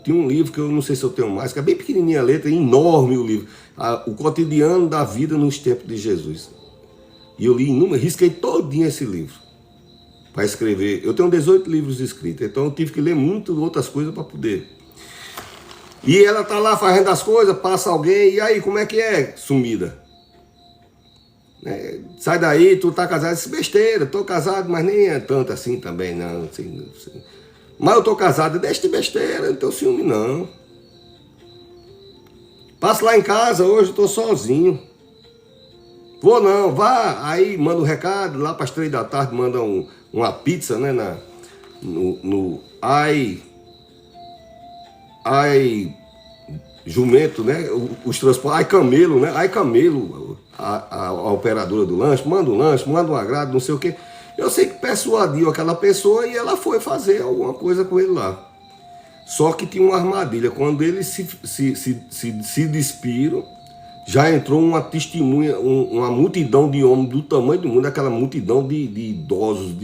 tinha um livro que eu não sei se eu tenho mais, que é bem pequenininha a letra, enorme o livro. O cotidiano da vida nos tempos de Jesus. E eu li inúmeros, risquei todinho esse livro para escrever. Eu tenho 18 livros escritos, então eu tive que ler muitas outras coisas para poder. E ela tá lá fazendo as coisas, passa alguém, e aí, como é que é? Sumida. Sai daí, tu tá casado, isso é besteira, tô casado, mas nem é tanto assim também, não. Assim. Mas eu tô casado, deixa de besteira, não tenho ciúme não. Passa lá em casa, hoje eu tô sozinho. Vou não, vá, aí manda um recado, lá para as 3 da tarde manda uma pizza, né, no Ai Jumento, né, os transportes, Ai Camelo, né, Ai Camelo, a operadora do lanche, manda um agrado, não sei o quê. Eu sei que persuadiu aquela pessoa e ela foi fazer alguma coisa com ele lá. Só que tinha uma armadilha, quando eles se despiram, já entrou uma testemunha, uma multidão de homens do tamanho do mundo, aquela multidão de idosos,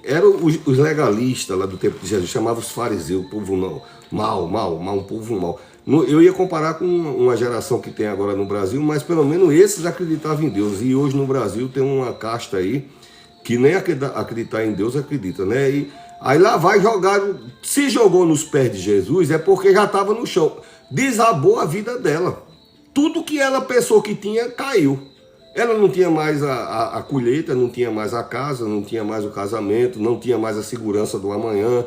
eram os legalistas lá do tempo de Jesus, chamavam os fariseus, o povo não, um povo mau. Eu ia comparar com uma geração que tem agora no Brasil, mas pelo menos esses acreditavam em Deus. E hoje no Brasil tem uma casta aí que nem acreditar em Deus acredita, né? E aí lá vai jogar, se jogou nos pés de Jesus é porque já estava no chão. Desabou a vida dela. Tudo que ela pensou que tinha, caiu. Ela não tinha mais a colheita, não tinha mais a casa, não tinha mais o casamento, não tinha mais a segurança do amanhã,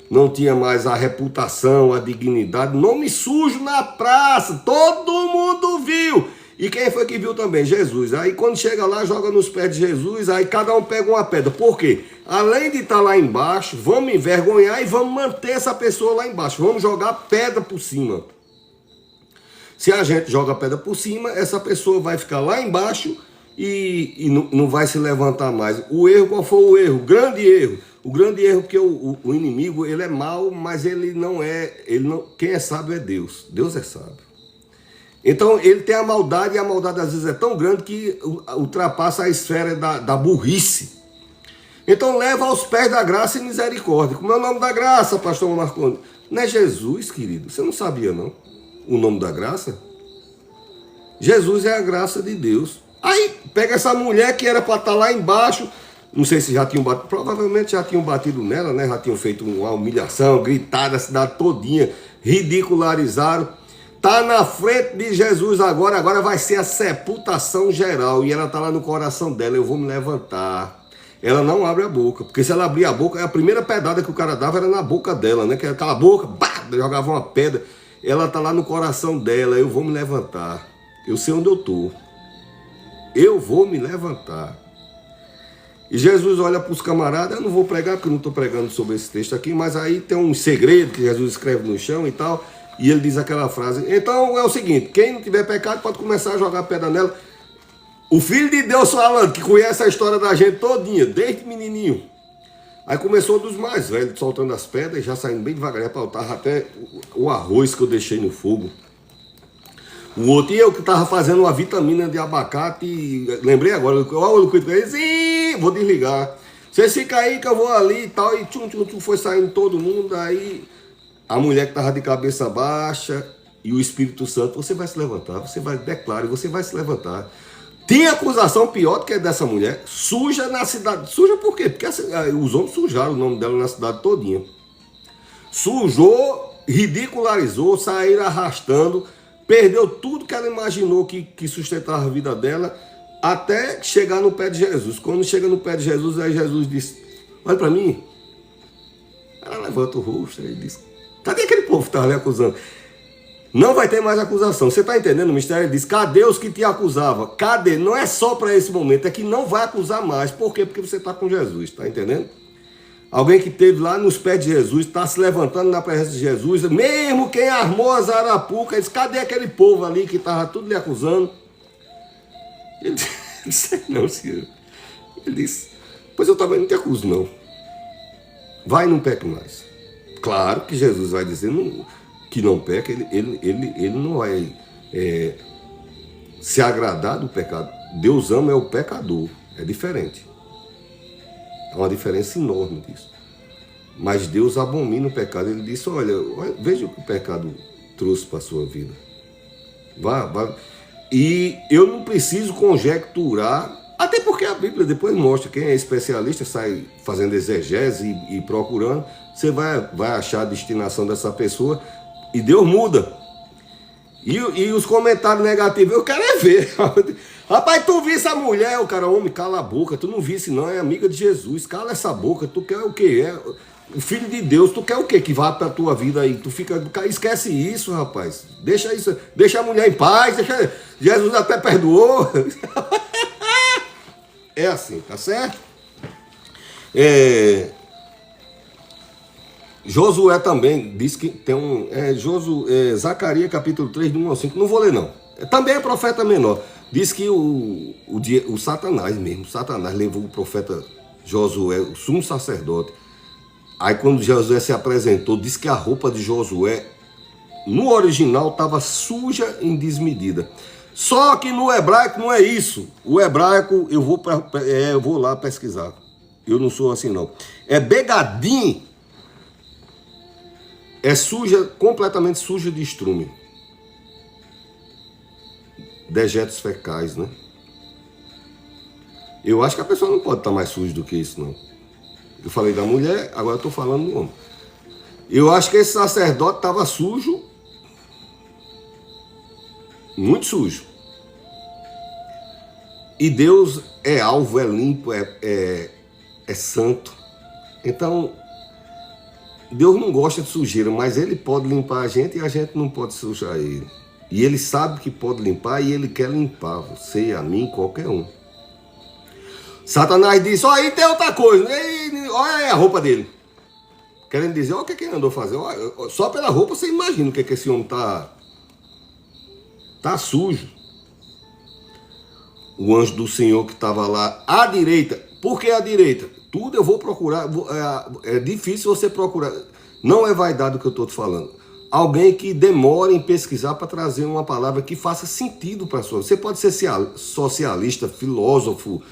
não tinha mais a reputação, a dignidade. Nome sujo na praça, todo mundo viu. E quem foi que viu também? Jesus. Aí quando chega lá, joga nos pés de Jesus, aí cada um pega uma pedra. Por quê? Além de estar lá embaixo, vamos envergonhar e vamos manter essa pessoa lá embaixo. Vamos jogar pedra por cima. Se a gente joga a pedra por cima, essa pessoa vai ficar lá embaixo e não vai se levantar mais. O erro, qual foi o erro? Grande erro. O grande erro porque o inimigo, ele é mau, mas ele não é... quem é sábio é Deus. Deus é sábio. Então ele tem a maldade, e a maldade às vezes é tão grande que ultrapassa a esfera da burrice. Então leva aos pés da graça e misericórdia. Como é o nome da graça, pastor Marconi? Não é Jesus, querido. Você não sabia, não? O nome da graça? Jesus é a graça de Deus. Aí pega essa mulher que era para estar lá embaixo, não sei se já tinham batido, provavelmente já tinham batido nela, né? Já tinham feito uma humilhação, gritado a cidade todinha, ridicularizaram. Tá na frente de Jesus agora vai ser a sepultação geral, e ela tá lá no coração dela, eu vou me levantar. Ela não abre a boca, porque se ela abrir a boca, a primeira pedrada que o cara dava era na boca dela, né? Que era aquela boca, bah, jogava uma pedra. Ela está lá no coração dela, eu vou me levantar. Eu sei onde eu estou. Eu vou me levantar. E Jesus olha para os camaradas, eu não vou pregar porque eu não estou pregando sobre esse texto aqui, mas aí tem um segredo que Jesus escreve no chão e tal, e ele diz aquela frase. Então é o seguinte, quem não tiver pecado pode começar a jogar pedra nela. O Filho de Deus falando, que conhece a história da gente todinha, desde menininho. Aí começou dos mais velhos, soltando as pedras, já saindo bem devagarinho para altar, até o arroz que eu deixei no fogo. O outro, e eu que estava fazendo uma vitamina de abacate, lembrei agora, olha o cuido com ele, sim, vou desligar. Vocês ficam aí que eu vou ali e tal, e tchum, foi saindo todo mundo, aí a mulher que estava de cabeça baixa e o Espírito Santo, você vai se levantar, você vai declarar, você vai se levantar. Tinha acusação pior do que a dessa mulher, suja na cidade. Suja por quê? Porque os homens sujaram o nome dela na cidade todinha. Sujou, ridicularizou, saíram arrastando, perdeu tudo que ela imaginou que sustentava a vida dela, até chegar no pé de Jesus. Quando chega no pé de Jesus, aí Jesus disse, olha para mim. Ela levanta o rosto e diz, cadê aquele povo que estava lhe acusando? Não vai ter mais acusação. Você está entendendo o mistério? Ele diz, cadê os que te acusavam? Cadê? Não é só para esse momento, é que não vai acusar mais. Por quê? Porque você está com Jesus, está entendendo? Alguém que esteve lá nos pés de Jesus, está se levantando na presença de Jesus, mesmo quem armou as arapucas, diz, cadê aquele povo ali que estava tudo lhe acusando? Ele disse, não, senhor. Ele disse, pois eu também não te acuso, não. Vai e não peque mais. Claro que Jesus vai dizer, que não peca, ele não vai se agradar do pecado. Deus ama o pecador, é diferente. Há uma diferença enorme disso. Mas Deus abomina o pecado. Ele disse, olha, veja o que o pecado trouxe para a sua vida. Vá. E eu não preciso conjecturar, até porque a Bíblia depois mostra, quem é especialista sai fazendo exegese e procurando, você vai achar a destinação dessa pessoa. E Deus muda. E os comentários negativos, eu quero é ver. Rapaz, tu visse a mulher, o cara, homem, cala a boca. Tu não visse não, é amiga de Jesus. Cala essa boca, tu quer o quê? É o Filho de Deus, tu quer o quê que vá pra tua vida aí? Tu fica, esquece isso, rapaz. Deixa isso, deixa a mulher em paz. Jesus até perdoou. É assim, tá certo? Josué também diz que tem Zacarias capítulo 3, de 1 ao 5, não vou ler não. Também é profeta menor. Diz que o Satanás mesmo, Satanás levou o profeta Josué, o sumo sacerdote. Aí quando Josué se apresentou, diz que a roupa de Josué, no original, estava suja em desmedida. Só que no hebraico não é isso. O hebraico, eu vou lá pesquisar. Eu não sou assim, não. É Begadim. É suja, completamente suja de estrume. Dejetos fecais, né? Eu acho que a pessoa não pode estar mais suja do que isso, não. Eu falei da mulher, agora eu estou falando do homem. Eu acho que esse sacerdote estava sujo, muito sujo. E Deus é alvo, é limpo, é santo. Então, Deus não gosta de sujeira, mas Ele pode limpar a gente e a gente não pode sujar Ele. E Ele sabe que pode limpar e Ele quer limpar você, a mim, qualquer um. Satanás disse, ó, aí tem outra coisa, olha aí a roupa dele. Querendo dizer, olha o que ele andou fazendo. Só pela roupa você imagina o que esse homem tá sujo. O anjo do Senhor que estava lá à direita. Por que à direita? Tudo eu vou procurar. É difícil você procurar. Não é vaidade o que eu estou te falando. Alguém que demore em pesquisar para trazer uma palavra que faça sentido para a sua. Você pode ser socialista, filósofo,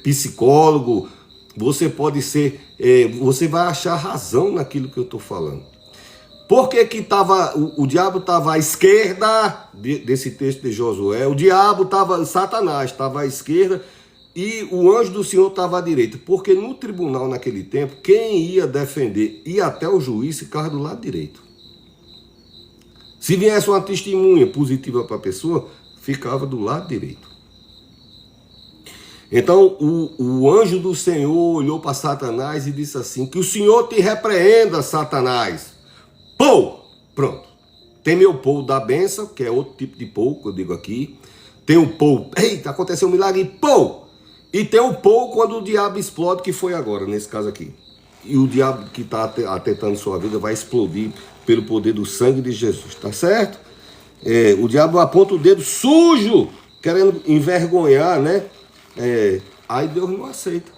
psicólogo. Você pode ser. Você vai achar razão naquilo que eu estou falando. Por que o diabo estava à esquerda desse texto de Josué? O diabo estava, Satanás estava à esquerda e o anjo do Senhor estava à direita. Porque no tribunal naquele tempo, quem ia defender, ia até o juiz, ficava do lado direito. Se viesse uma testemunha positiva para a pessoa, ficava do lado direito. Então o anjo do Senhor olhou para Satanás e disse assim, que o Senhor te repreenda, Satanás. Pou! Pronto. Tem meu pou da bênção, que é outro tipo de pou, que eu digo aqui. Tem o pou, eita, aconteceu um milagre, pou! E tem o pou quando o diabo explode, que foi agora, nesse caso aqui. E o diabo que está atentando sua vida vai explodir pelo poder do sangue de Jesus, tá certo? O diabo aponta o dedo sujo, querendo envergonhar, né? Aí Deus não aceita.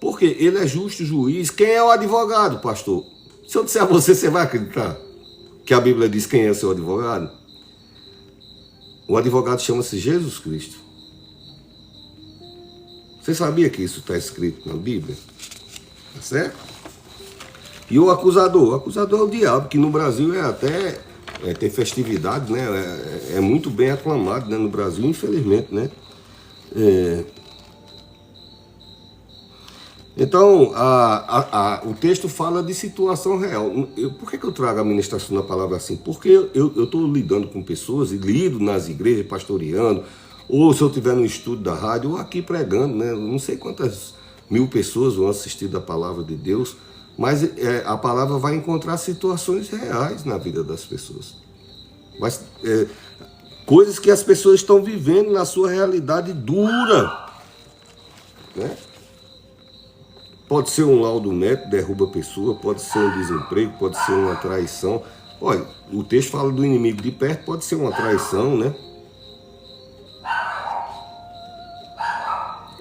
Porque ele é justo juiz. Quem é o advogado, pastor? Se eu disser a você, você vai acreditar que a Bíblia diz quem é seu advogado? O advogado chama-se Jesus Cristo. Você sabia que isso está escrito na Bíblia? Tá certo? E o acusador? O acusador é o diabo, que no Brasil tem festividade, né? É muito bem aclamado, né? No Brasil, infelizmente, né? Então, o texto fala de situação real. Por que eu trago a ministração da palavra assim? Porque eu estou lidando com pessoas, e lido nas igrejas, pastoreando, ou se eu estiver no estúdio da rádio, ou aqui pregando, né? Não sei quantas mil pessoas vão assistir da palavra de Deus, mas a palavra vai encontrar situações reais na vida das pessoas. Mas, coisas que as pessoas estão vivendo na sua realidade dura, né? Pode ser um laudo médico, derruba a pessoa, pode ser um desemprego, pode ser uma traição. Olha, o texto fala do inimigo de perto, pode ser uma traição, né?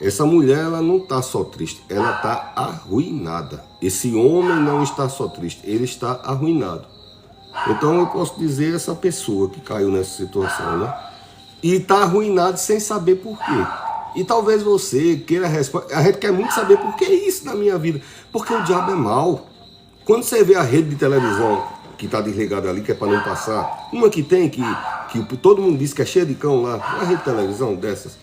Essa mulher, ela não está só triste, ela está arruinada. Esse homem não está só triste, ele está arruinado. Então eu posso dizer essa pessoa que caiu nessa situação, né? E está arruinado sem saber por quê. E talvez você queira a resposta. A gente quer muito saber por que isso na minha vida. Porque o diabo é mau. Quando você vê a rede de televisão que está desligada ali, que é para não passar, uma que tem, que todo mundo diz que é cheia de cão lá, uma rede de televisão dessas.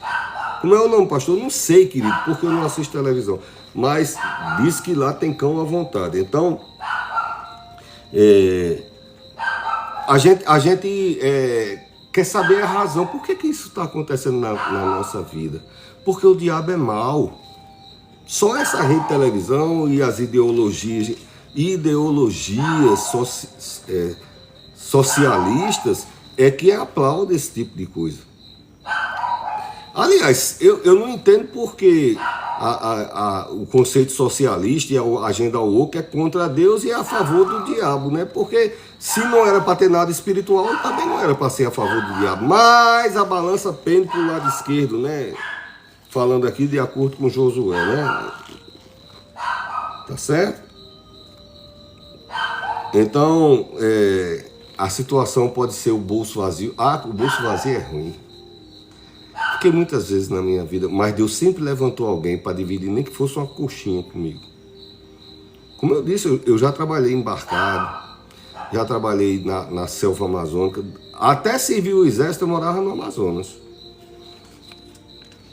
Como é o nome, pastor? Eu não sei, querido, porque eu não assisto televisão. Mas diz que lá tem cão à vontade. Então, a gente quer saber a razão. Por que isso está acontecendo na nossa vida? Porque o diabo é mau. Só essa rede de televisão e as ideologias socialistas é que aplaudem esse tipo de coisa. Aliás, eu não entendo porque o conceito socialista e a agenda woke é contra Deus e é a favor do diabo, né? Porque se não era para ter nada espiritual, também não era para ser a favor do diabo. Mas a balança pende para o lado esquerdo, né? Falando aqui de acordo com Josué, né? Tá certo? Então, a situação pode ser o bolso vazio. O bolso vazio é ruim. Porque muitas vezes na minha vida, mas Deus sempre levantou alguém para dividir, nem que fosse uma coxinha comigo. Como eu disse, eu já trabalhei embarcado, já trabalhei na selva amazônica, até servir o exército eu morava no Amazonas.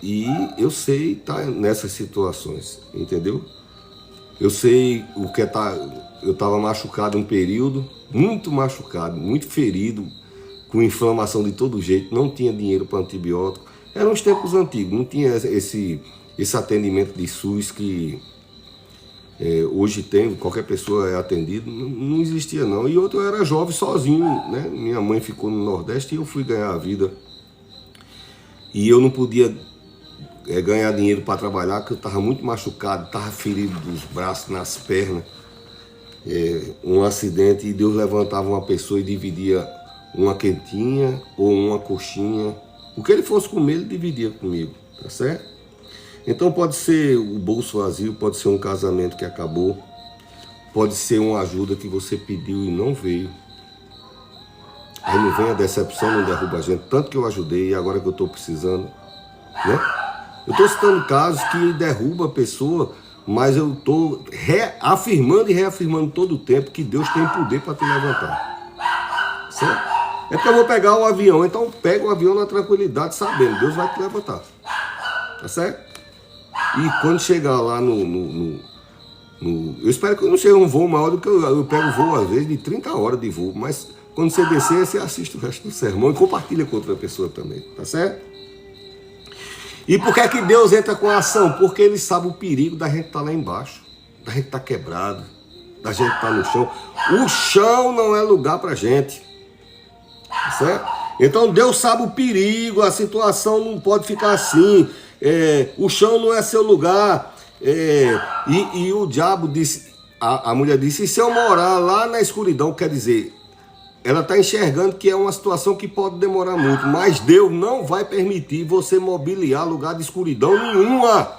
E eu sei estar nessas situações, entendeu? Eu sei o que eu estava machucado um período, muito machucado, muito ferido, com inflamação de todo jeito, não tinha dinheiro para antibiótico. Eram os tempos antigos, não tinha esse atendimento de SUS que hoje tem, qualquer pessoa é atendido, não existia não. E outro, eu era jovem sozinho, né? Minha mãe ficou no Nordeste e eu fui ganhar a vida. E eu não podia ganhar dinheiro para trabalhar, porque eu estava muito machucado, estava ferido dos braços, nas pernas. Um acidente, e Deus levantava uma pessoa e dividia uma quentinha ou uma coxinha. O que ele fosse comer, ele dividia comigo, tá certo? Então pode ser o bolso vazio, pode ser um casamento que acabou, pode ser uma ajuda que você pediu e não veio. Aí não vem a decepção, não derruba a gente, tanto que eu ajudei e agora que eu estou precisando, né? Eu estou citando casos que derruba a pessoa, mas eu estou afirmando e reafirmando todo o tempo que Deus tem poder para te levantar. Certo? É porque eu vou pegar o avião, então pega o avião na tranquilidade, sabendo, Deus vai te levantar. Tá certo? E quando chegar lá eu espero que eu não seja um voo maior do que eu pego voo às vezes de 30 horas de voo, mas quando você descer, você assiste o resto do sermão e compartilha com outra pessoa também, tá certo? E por que é que Deus entra com a ação? Porque Ele sabe o perigo da gente estar lá embaixo, da gente estar quebrado, da gente estar no chão. O chão não é lugar pra gente, tá certo? Então Deus sabe o perigo, a situação não pode ficar assim, o chão não é seu lugar. E o diabo disse, a mulher disse, e se eu morar lá na escuridão, quer dizer, ela está enxergando que é uma situação que pode demorar muito, mas Deus não vai permitir você mobiliar lugar de escuridão nenhuma.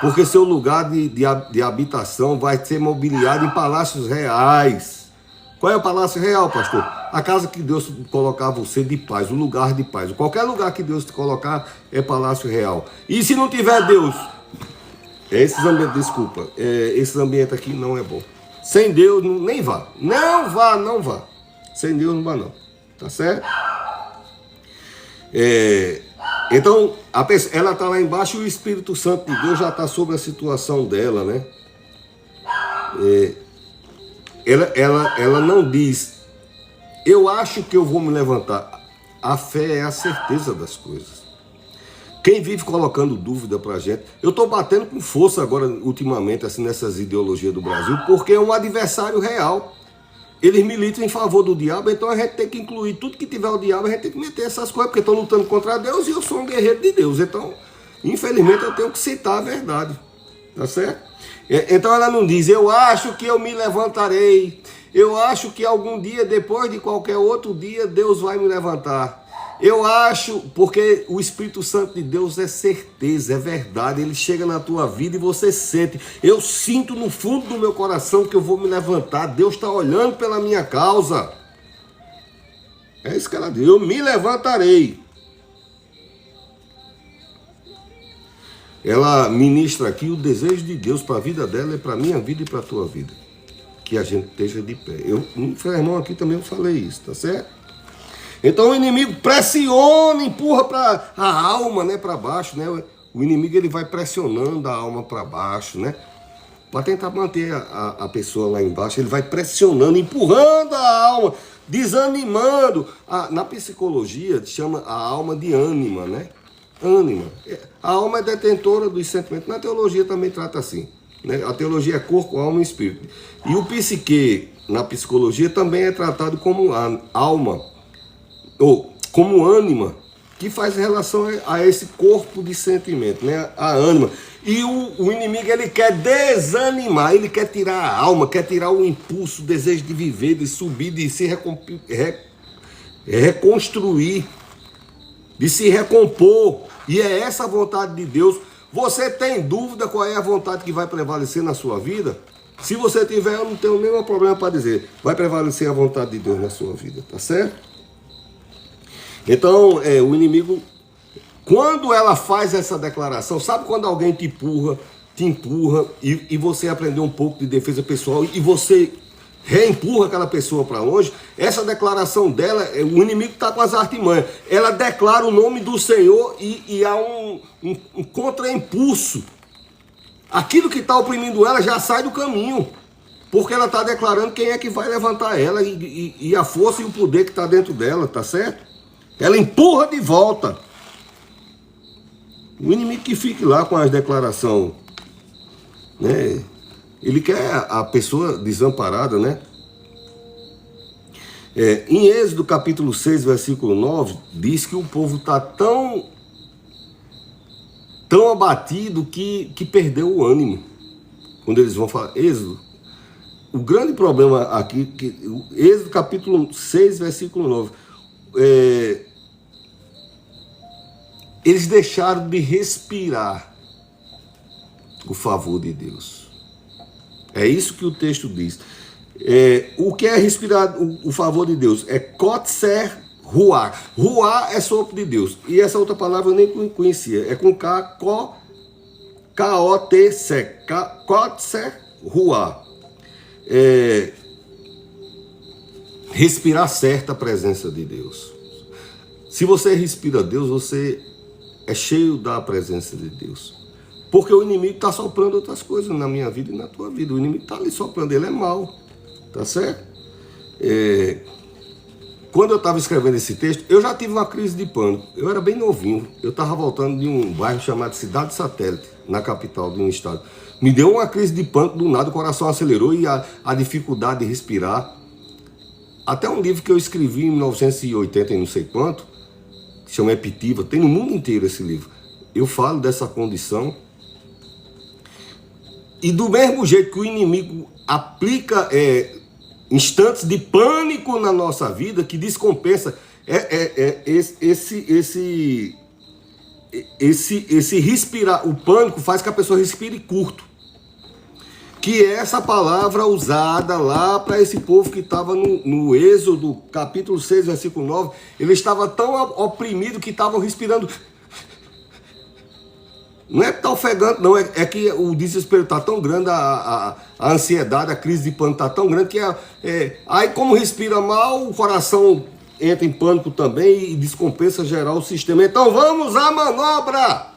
Porque seu lugar de habitação vai ser mobiliado em palácios reais. Qual é o palácio real, pastor? A casa que Deus colocar você de paz, o lugar de paz. Qualquer lugar que Deus te colocar é palácio real. E se não tiver Deus? Esses ambientes aqui não é bom. Sem Deus, nem vá. Não vá, não vá. Sem Deus não vá não. Tá certo? Então, ela está lá embaixo e o Espírito Santo de Deus já está sobre a situação dela, né? Ela não diz, eu acho que eu vou me levantar. A fé é a certeza das coisas. Quem vive colocando dúvida pra gente, eu estou batendo com força agora, ultimamente, assim, nessas ideologias do Brasil, porque é um adversário real. Eles militam em favor do diabo, então a gente tem que incluir tudo que tiver o diabo, a gente tem que meter essas coisas, porque estão lutando contra Deus e eu sou um guerreiro de Deus. Então, infelizmente, eu tenho que citar a verdade. Tá certo? Então ela não diz, eu acho que eu me levantarei, eu acho que algum dia, depois de qualquer outro dia, Deus vai me levantar. Eu acho, porque o Espírito Santo de Deus é certeza, é verdade, ele chega na tua vida e você sente. Eu sinto no fundo do meu coração que eu vou me levantar, Deus está olhando pela minha causa. É isso que ela diz, eu me levantarei. Ela ministra aqui o desejo de Deus para a vida dela e para a minha vida e para a tua vida. Que a gente esteja de pé. No sermão aqui também eu falei isso, tá certo? Então o inimigo pressiona, empurra para a alma, né, para baixo, né? O inimigo ele vai pressionando a alma para baixo, né? Para tentar manter a pessoa lá embaixo, ele vai pressionando, empurrando a alma, desanimando. Na psicologia chama a alma de ânima, né? Ânima. A alma é detentora dos sentimentos. Na teologia também trata assim, né? A teologia é corpo, alma e espírito. E o psique, na psicologia, também é tratado como alma, ou como ânima, que faz relação a esse corpo de sentimento, né? A ânima. E o inimigo, ele quer desanimar, ele quer tirar a alma, quer tirar o impulso, o desejo de viver, de subir, de se reconstruir, de se recompor. E é essa a vontade de Deus. Você tem dúvida qual é a vontade que vai prevalecer na sua vida? Se você tiver, eu não tenho nenhum problema para dizer. Vai prevalecer a vontade de Deus na sua vida, tá certo? Então, o inimigo Quando ela faz essa declaração, sabe quando alguém te empurra e você aprendeu um pouco de defesa pessoal e você reempurra aquela pessoa para longe? Essa declaração dela, o inimigo está com as artimanhas. Ela declara o nome do Senhor e há um contraimpulso. Aquilo que está oprimindo ela já sai do caminho, porque ela está declarando quem é que vai levantar ela e a força e o poder que está dentro dela, tá certo? Ela empurra de volta. O inimigo que fique lá com as declarações, né? Ele quer a pessoa desamparada, né? Em Êxodo capítulo 6, versículo 9, diz que o povo está tão abatido que perdeu o ânimo. Quando eles vão falar Êxodo, o grande problema aqui, Êxodo capítulo 6, versículo 9, eles deixaram de respirar o favor de Deus. É isso que o texto diz. O que é respirar o favor de Deus? É Kotser Ruá. Ruá é sopro de Deus. E essa outra palavra eu nem conhecia. É com K, K-O-T-C. Kotser Ruá. Respirar certa a presença de Deus. Se você respira Deus, você é cheio da presença de Deus. Porque o inimigo está soprando outras coisas na minha vida e na tua vida. O inimigo está ali soprando, ele é mau. Tá certo? Quando eu estava escrevendo esse texto, eu já tive uma crise de pânico. Eu era bem novinho. Eu estava voltando de um bairro chamado Cidade Satélite, na capital de um estado. Me deu uma crise de pânico do nada, o coração acelerou e a dificuldade de respirar. Até um livro que eu escrevi em 1980 e não sei quanto, que chama Epitiva, tem no mundo inteiro esse livro. Eu falo dessa condição. E do mesmo jeito que o inimigo aplica instantes de pânico na nossa vida, que descompensa esse respirar, o pânico faz que a pessoa respire curto. Que é essa palavra usada lá para esse povo que estava no Êxodo, capítulo 6, versículo 9. Ele estava tão oprimido que estavam respirando. Não é que está ofegante, não. É que o desespero está tão grande, a ansiedade, a crise de pânico está tão grande que aí como respira mal, o coração entra em pânico também e descompensa geral o sistema. Então vamos à manobra!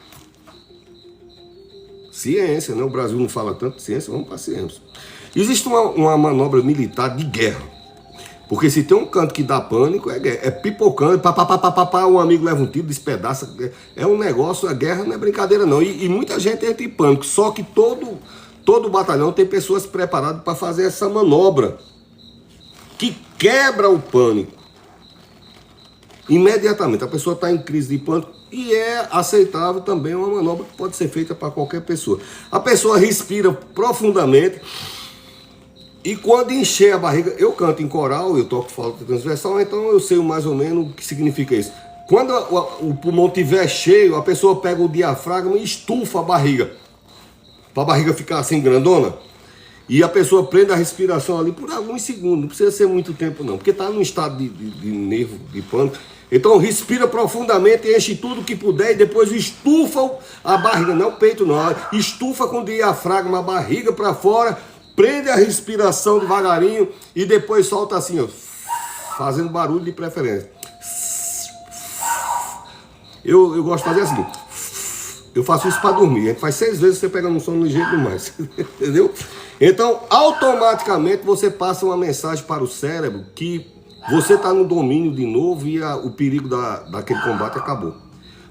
Ciência, né? O Brasil não fala tanto de ciência, vamos para a ciência. Existe uma manobra militar de guerra. Porque se tem um canto que dá pânico, é guerra. É pipocando, um amigo leva um tiro, despedaça. É um negócio, a guerra não é brincadeira não. E muita gente entra em pânico. Só que todo batalhão tem pessoas preparadas para fazer essa manobra. Que quebra o pânico. Imediatamente, a pessoa está em crise de pânico. E é aceitável também uma manobra que pode ser feita para qualquer pessoa. A pessoa respira profundamente. E quando encher a barriga, eu canto em coral, eu toco flauta transversal, então eu sei mais ou menos o que significa isso. Quando o pulmão estiver cheio, a pessoa pega o diafragma e estufa a barriga. Para a barriga ficar assim grandona. E a pessoa prende a respiração ali por alguns segundos. Não precisa ser muito tempo não, porque está num estado de nervo, de pânico. Então respira profundamente, enche tudo que puder e depois estufa a barriga, não o peito não, estufa com o diafragma a barriga para fora, prende a respiração devagarinho e depois solta assim, ó, fazendo barulho de preferência. Eu gosto de fazer assim, eu faço isso para dormir, a gente faz 6 vezes, você pega no sono no jeito mais, entendeu? Então automaticamente você passa uma mensagem para o cérebro que você está no domínio de novo e o perigo daquele combate acabou.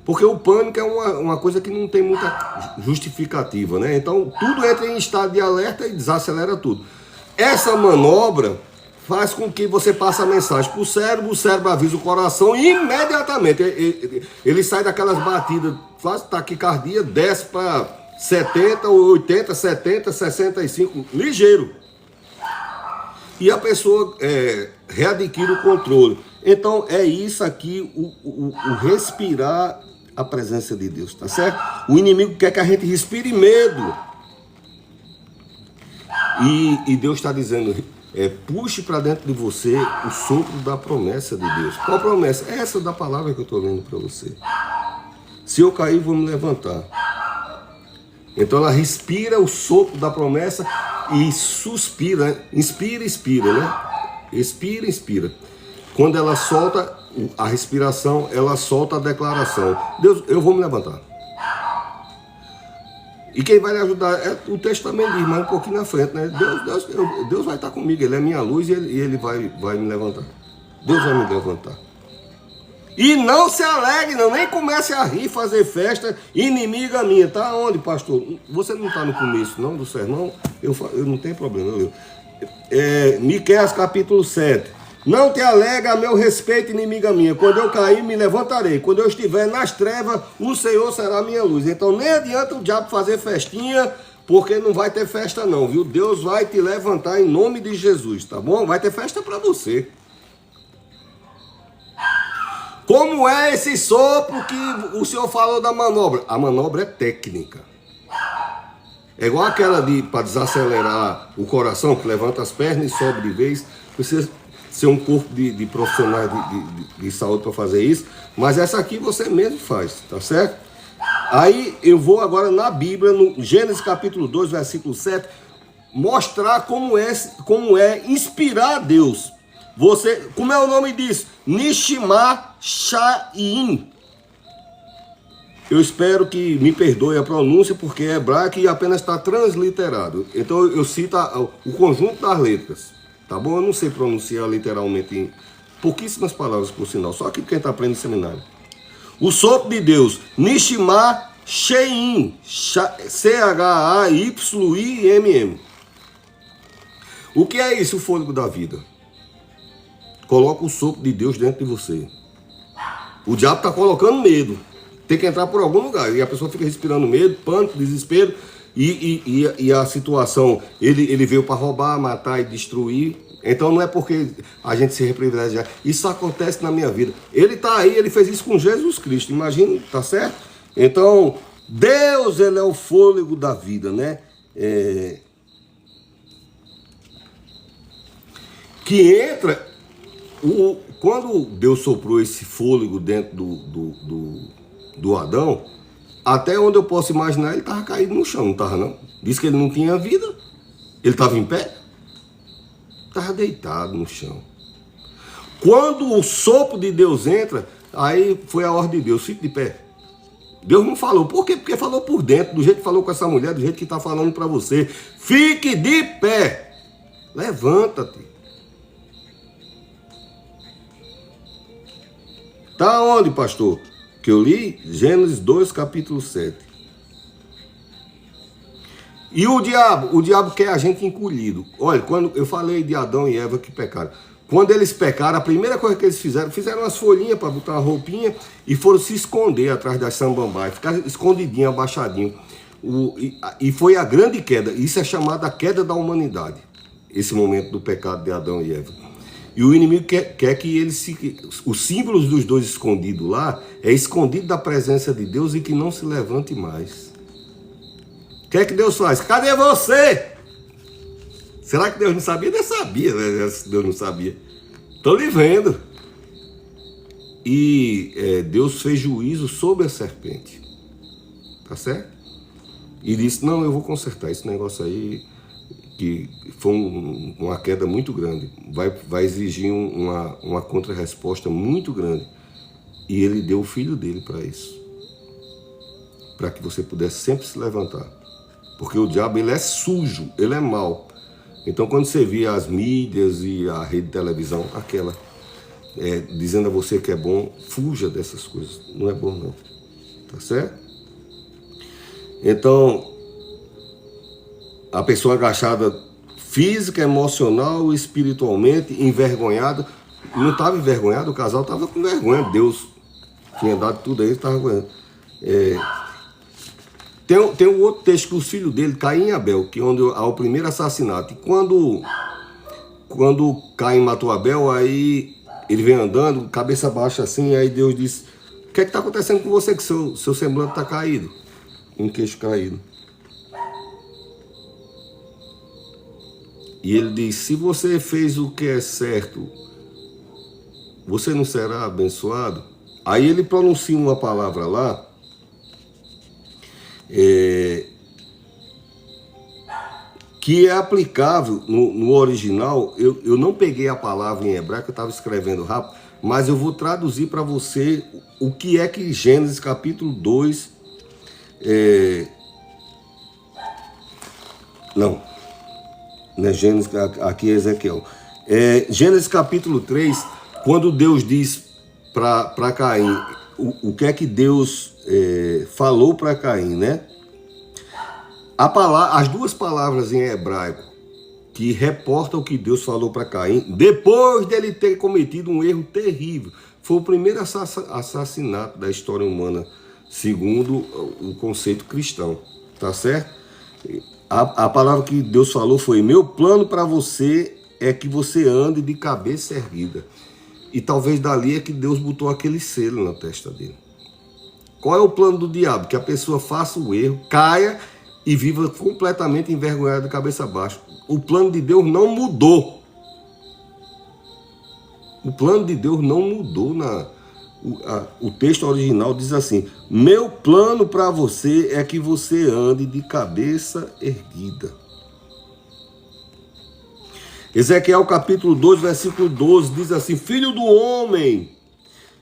Porque o pânico é uma coisa que não tem muita justificativa, né? Então, tudo entra em estado de alerta e desacelera tudo. Essa manobra faz com que você passe a mensagem para o cérebro avisa o coração e imediatamente ele sai daquelas batidas, faz taquicardia, desce para 70, 80, 70, 65, ligeiro. E a pessoa readquire o controle. Então é isso aqui, o respirar a presença de Deus, tá certo? O inimigo quer que a gente respire medo. E Deus está dizendo, puxe para dentro de você o sopro da promessa de Deus. Qual promessa? Essa da palavra que eu estou lendo para você. Se eu cair, vou me levantar. Então ela respira o sopro da promessa e suspira, né? Inspira, expira, né? Expira, inspira. Quando ela solta a respiração, ela solta a declaração. Deus, eu vou me levantar. E quem vai lhe ajudar, o texto também diz, mas um pouquinho na frente, né? Deus vai estar comigo, Ele é minha luz e Ele vai me levantar. Deus vai me levantar. E não se alegre, não, nem comece a rir, fazer festa, inimiga minha. Tá onde, pastor? Você não está no começo, não, do sermão? Eu não tenho problema. Miqueias capítulo 7. Não te alega a meu respeito, inimiga minha. Quando eu cair, me levantarei. Quando eu estiver nas trevas, o Senhor será a minha luz. Então nem adianta o diabo fazer festinha, porque não vai ter festa não, viu? Deus vai te levantar em nome de Jesus, tá bom? Vai ter festa para você. Como é esse sopro que o senhor falou da manobra? A manobra é técnica. É igual aquela para desacelerar o coração, que levanta as pernas e sobe de vez. Precisa ser um corpo de profissionais de saúde para fazer isso. Mas essa aqui você mesmo faz, tá certo? Aí eu vou agora na Bíblia, no Gênesis capítulo 2, versículo 7, mostrar como é inspirar a Deus. Você, como é o nome disso? Nishma Shaim. Eu espero que me perdoe a pronúncia, porque é hebraico e apenas está transliterado. Então eu cito o conjunto das letras, tá bom? Eu não sei pronunciar literalmente em pouquíssimas palavras, por sinal, só que quem está aprendendo seminário. O sopro de Deus, Nishma Shaim, Chayimm. O que é isso, o fôlego da vida? Coloca o sopro de Deus dentro de você. O diabo está colocando medo. Tem que entrar por algum lugar. E a pessoa fica respirando medo, pânico, desespero. E a situação, ele veio para roubar, matar e destruir. Então não é porque a gente se privilegiar. Isso acontece na minha vida. Ele está aí, ele fez isso com Jesus Cristo. Imagina, tá certo? Então, Deus, ele é o fôlego da vida, né? Que entra... Quando Deus soprou esse fôlego dentro do Adão, até onde eu posso imaginar, ele estava caído no chão, não estava não? Diz que ele não tinha vida, ele estava em pé, estava deitado no chão. Quando o sopro de Deus entra, aí foi a ordem de Deus, fique de pé. Deus não falou, por quê? Porque falou por dentro, do jeito que falou com essa mulher, do jeito que está falando para você. Fique de pé, levanta-te. Tá onde, pastor? Que eu li? Gênesis 2, capítulo 7. E o diabo quer a gente encolhido. Olha, quando eu falei de Adão e Eva que pecaram. Quando eles pecaram, a primeira coisa que eles fizeram umas folhinhas para botar uma roupinha e foram se esconder atrás das samambaias, ficar escondidinho, abaixadinho. E foi a grande queda. Isso é chamado a queda da humanidade. Esse momento do pecado de Adão e Eva. E o inimigo quer que eles os símbolos dos dois escondidos lá é escondido da presença de Deus e que não se levante mais. O que é que Deus faz? Cadê você? Será que Deus não sabia? Deus sabia, né? Deus não sabia. Estou lhe vendo. E Deus fez juízo sobre a serpente. Tá certo? E disse, não, eu vou consertar esse negócio aí, que foi uma queda muito grande, vai exigir uma contra-resposta muito grande. E ele deu o filho dele para isso, para que você pudesse sempre se levantar. Porque o diabo, ele é sujo, ele é mau. Então quando você via as mídias e a rede de televisão, aquela, dizendo a você que é bom, fuja dessas coisas, não é bom não, tá certo? Então, a pessoa agachada física, emocional, espiritualmente, envergonhada. Não estava envergonhado, o casal estava com vergonha. Deus tinha dado tudo aí, estava vergonhando. Tem um outro texto que os filhos dele, Caim e Abel, que é onde há o primeiro assassinato. E quando Caim matou Abel, aí ele vem andando, cabeça baixa assim, aí Deus disse, o que é que está acontecendo com você, que seu semblante está caído? Um queixo caído. E ele diz, se você fez o que é certo, você não será abençoado? Aí ele pronuncia uma palavra lá, que é aplicável no original. Eu não peguei a palavra em hebraico, eu estava escrevendo rápido, mas eu vou traduzir para você o que é que Gênesis capítulo 2... Não é Gênesis, aqui é Ezequiel. Gênesis capítulo 3, quando Deus diz para Caim, o que é que Deus falou para Caim, né? As duas palavras em hebraico que reportam o que Deus falou para Caim, depois dele ter cometido um erro terrível. Foi o primeiro assassinato da história humana, segundo o conceito cristão, tá certo? A palavra que Deus falou foi: meu plano para você é que você ande de cabeça erguida. E talvez dali é que Deus botou aquele selo na testa dele. Qual é o plano do diabo? Que a pessoa faça o erro, caia e viva completamente envergonhada de cabeça baixa. O plano de Deus não mudou. O plano de Deus não mudou. O texto original diz assim: meu plano para você é que você ande de cabeça erguida. Ezequiel capítulo 2, versículo 12 diz assim: filho do homem,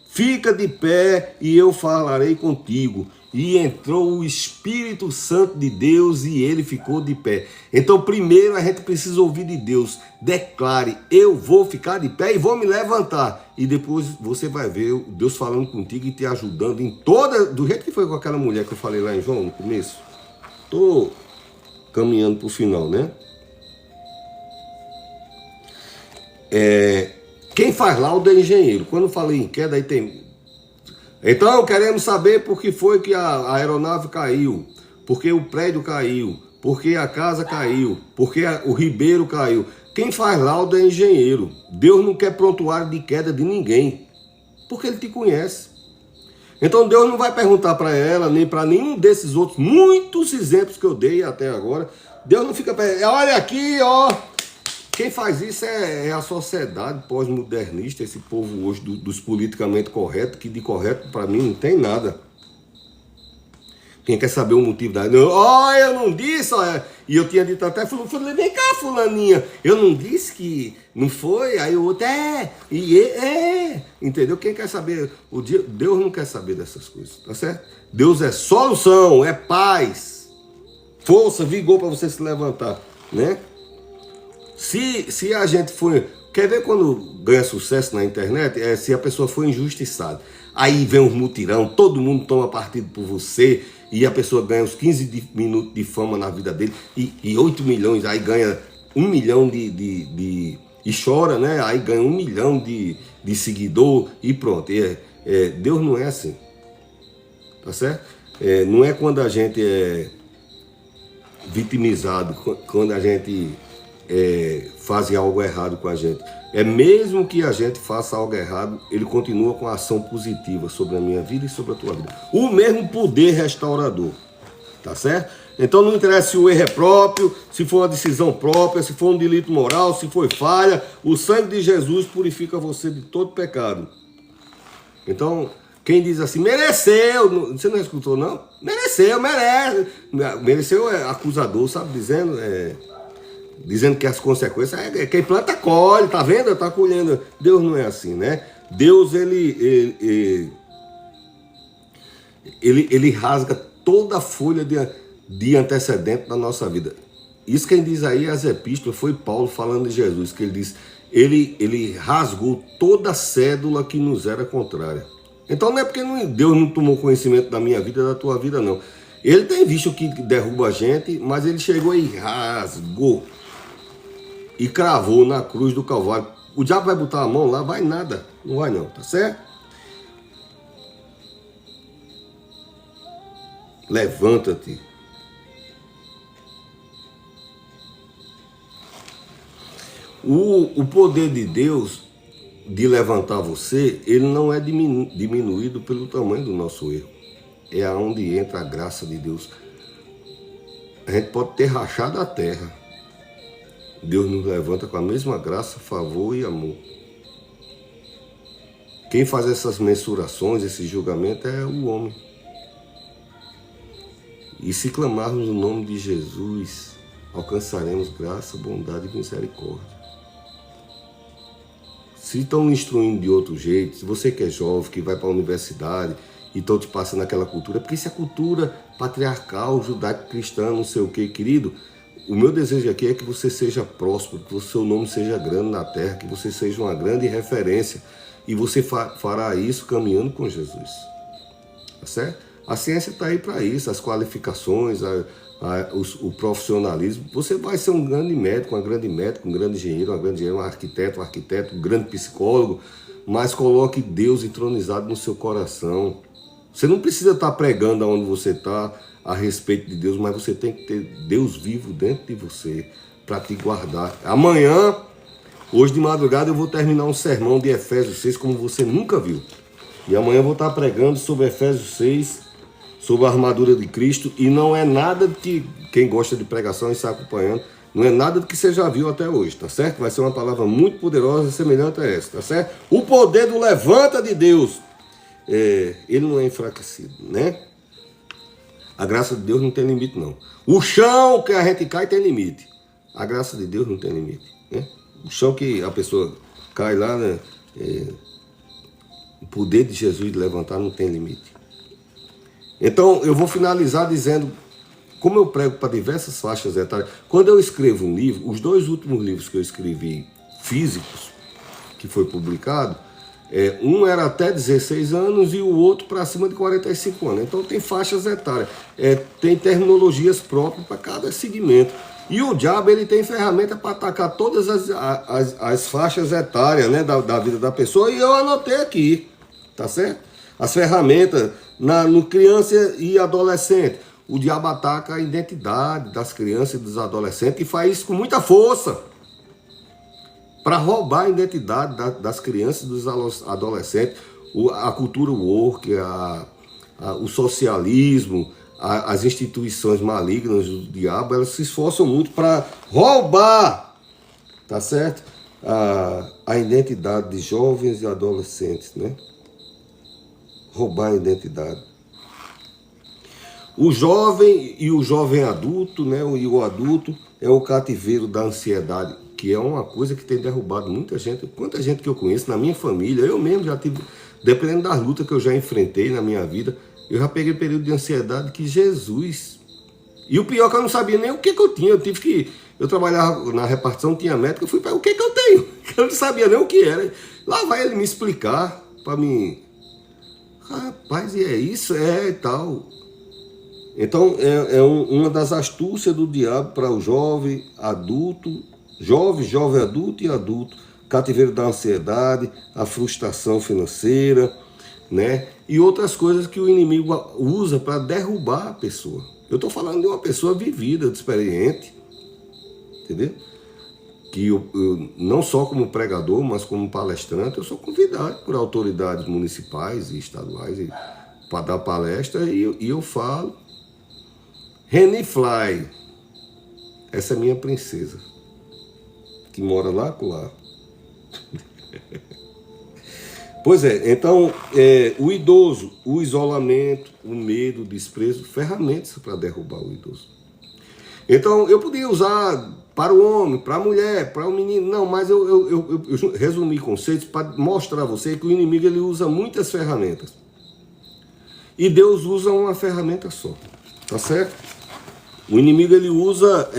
fica de pé e eu falarei contigo. E entrou o Espírito Santo de Deus e ele ficou de pé. Então, primeiro a gente precisa ouvir de Deus. Declare: eu vou ficar de pé e vou me levantar. E depois você vai ver Deus falando contigo e te ajudando em toda... Do jeito que foi com aquela mulher que eu falei lá em João no começo. Estou caminhando para o final, né? Quem faz laudo é engenheiro. Quando eu falei em queda, aí tem... Então, queremos saber por que foi que a aeronave caiu, por que o prédio caiu, por que a casa caiu, por que o ribeiro caiu. Quem faz laudo é engenheiro. Deus não quer prontuário de queda de ninguém, porque Ele te conhece. Então, Deus não vai perguntar para ela, nem para nenhum desses outros, muitos exemplos que eu dei até agora. Deus não fica perguntando: olha aqui, ó. Quem faz isso é a sociedade pós-modernista, esse povo hoje dos politicamente corretos, que de correto para mim não tem nada. Quem quer saber o motivo da... eu não disse, e eu tinha dito até, falei, vem cá, fulaninha, eu não disse que não foi, aí o outro, entendeu? Quem quer saber, Deus não quer saber dessas coisas, tá certo? Deus é solução, é paz, força, vigor para você se levantar, né? Se a gente for... Quer ver quando ganha sucesso na internet? Se a pessoa for injustiçada. Aí vem um mutirão, todo mundo toma partido por você, e a pessoa ganha uns 15 minutos de fama na vida dele, e 8 milhões, aí ganha 1 milhão e chora, né? Aí ganha 1 milhão de seguidor e pronto. Deus não é assim. Tá certo? Não é quando a gente é vitimizado, quando a gente... fazem algo errado com a gente. Mesmo que a gente faça algo errado, ele continua com a ação positiva sobre a minha vida e sobre a tua vida. O mesmo poder restaurador. Tá certo? Então não interessa se o erro é próprio, se foi uma decisão própria, se foi um delito moral, se foi falha. O sangue de Jesus purifica você de todo pecado. Então, quem diz assim, mereceu, você não escutou não? Mereceu, merece. Mereceu é acusador, sabe? Dizendo que as consequências quem planta colhe, tá vendo? Tá colhendo. Deus não é assim, né? Deus, ele rasga toda a folha de antecedente da nossa vida. Isso quem diz aí as epístolas foi Paulo falando de Jesus, que ele diz, ele rasgou toda a cédula que nos era contrária. Então não é porque Deus não tomou conhecimento da minha vida, da tua vida, não. Ele tem visto que derruba a gente, mas ele chegou e rasgou. E cravou na cruz do Calvário. O diabo vai botar a mão lá? Vai nada. Não vai não, tá certo? Levanta-te. O poder de Deus de levantar você, ele não é diminuído pelo tamanho do nosso erro. É aonde entra a graça de Deus. A gente pode ter rachado a terra. Deus nos levanta com a mesma graça, favor e amor. Quem faz essas mensurações, esse julgamento é o homem. E se clamarmos no nome de Jesus, alcançaremos graça, bondade e misericórdia. Se estão instruindo de outro jeito, se você que é jovem, que vai para a universidade e estão te passando aquela cultura, porque isso é cultura patriarcal, judaico-cristã, não sei o que, querido. O meu desejo aqui é que você seja próspero, que o seu nome seja grande na terra, que você seja uma grande referência. E você fará isso caminhando com Jesus. Tá certo? A ciência está aí para isso, as qualificações, o profissionalismo. Você vai ser um grande médico, um grande engenheiro, um arquiteto, um grande psicólogo, mas coloque Deus entronizado no seu coração. Você não precisa estar pregando aonde você está a respeito de Deus, mas você tem que ter Deus vivo dentro de você para te guardar. Amanhã, hoje de madrugada, eu vou terminar um sermão de Efésios 6 como você nunca viu. E amanhã eu vou estar pregando sobre Efésios 6, sobre a armadura de Cristo, e não é nada que, quem gosta de pregação e está acompanhando, não é nada do que você já viu até hoje, tá certo? Vai ser uma palavra muito poderosa, semelhante a essa, tá certo? O poder do levanta de Deus, ele não é enfraquecido, né? A graça de Deus não tem limite, não. O chão que a gente cai tem limite. A graça de Deus não tem limite, né? O chão que a pessoa cai lá, né? O poder de Jesus de levantar não tem limite. Então, eu vou finalizar dizendo, como eu prego para diversas faixas etárias, quando eu escrevo um livro, os 2 últimos livros que eu escrevi físicos, que foi publicado, um era até 16 anos e o outro para cima de 45 anos. Então tem faixas etárias, tem terminologias próprias para cada segmento. E o diabo ele tem ferramenta para atacar todas as faixas etárias, né, da vida da pessoa, e eu anotei aqui, tá certo? As ferramentas no criança e adolescente. O diabo ataca a identidade das crianças e dos adolescentes e faz isso com muita força para roubar a identidade das crianças e dos adolescentes. A cultura woke, o socialismo, as instituições malignas do diabo, elas se esforçam muito para roubar, tá certo? A identidade de jovens e adolescentes, né? Roubar a identidade. O jovem e o jovem adulto, né? E o adulto é o cativeiro da ansiedade, que é uma coisa que tem derrubado muita gente. Quanta gente que eu conheço na minha família, eu mesmo já tive, dependendo das lutas que eu já enfrentei na minha vida, eu já peguei período de ansiedade que Jesus. E o pior é que eu não sabia nem o que eu tinha. Eu trabalhava na repartição, tinha médico, eu fui para o que eu tenho? Eu não sabia nem o que era. Lá vai ele me explicar para mim. Rapaz, e é isso? E tal. Então, uma das astúcias do diabo para o jovem adulto, jovem adulto e adulto, cativeiro da ansiedade, a frustração financeira, né? E outras coisas que o inimigo usa para derrubar a pessoa. Eu estou falando de uma pessoa vivida, experiente, entendeu? Que eu, não só como pregador, mas como palestrante, eu sou convidado por autoridades municipais e estaduais para dar palestra e eu falo. Reni Fly, essa é minha princesa, que mora lá com lá. Pois é, então, o idoso, o isolamento, o medo, o desprezo, ferramentas para derrubar o idoso. Então, eu podia usar para o homem, para a mulher, para o menino, não, mas eu resumi conceitos para mostrar a você que o inimigo ele usa muitas ferramentas. E Deus usa uma ferramenta só, tá certo? O inimigo ele usa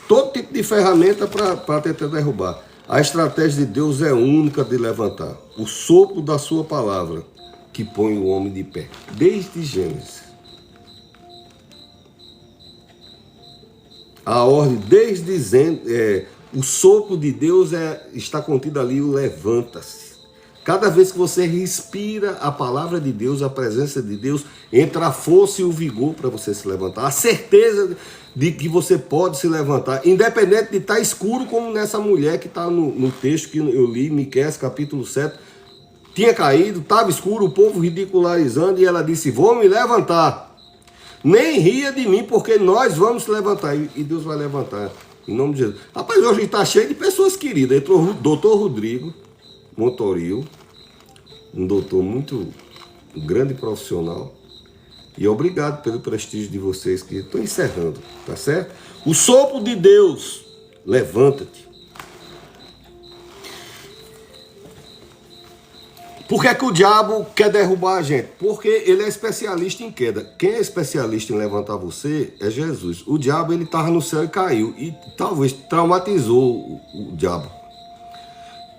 todo tipo de ferramenta para tentar derrubar. A estratégia de Deus é única de levantar. O sopro da sua palavra que põe o homem de pé. Desde Gênesis. A ordem, o sopro de Deus está contido ali, o levanta-se. Cada vez que você respira a palavra de Deus, a presença de Deus, entra a força e o vigor para você se levantar. A certeza de que você pode se levantar, independente de estar escuro, como nessa mulher que está no texto que eu li, Miqueias capítulo 7. Tinha caído, estava escuro, o povo ridicularizando, e ela disse, vou me levantar. Nem ria de mim, porque nós vamos se levantar. E Deus vai levantar, em nome de Jesus. Rapaz, hoje está cheio de pessoas queridas. Entrou o doutor Rodrigo Montoril, um doutor muito grande profissional. E obrigado pelo prestígio de vocês, que estou encerrando, tá certo? O sopro de Deus, levanta-te. Por que é que o diabo quer derrubar a gente? Porque ele é especialista em queda. Quem é especialista em levantar você é Jesus. O diabo, ele estava no céu e caiu. E talvez traumatizou o diabo.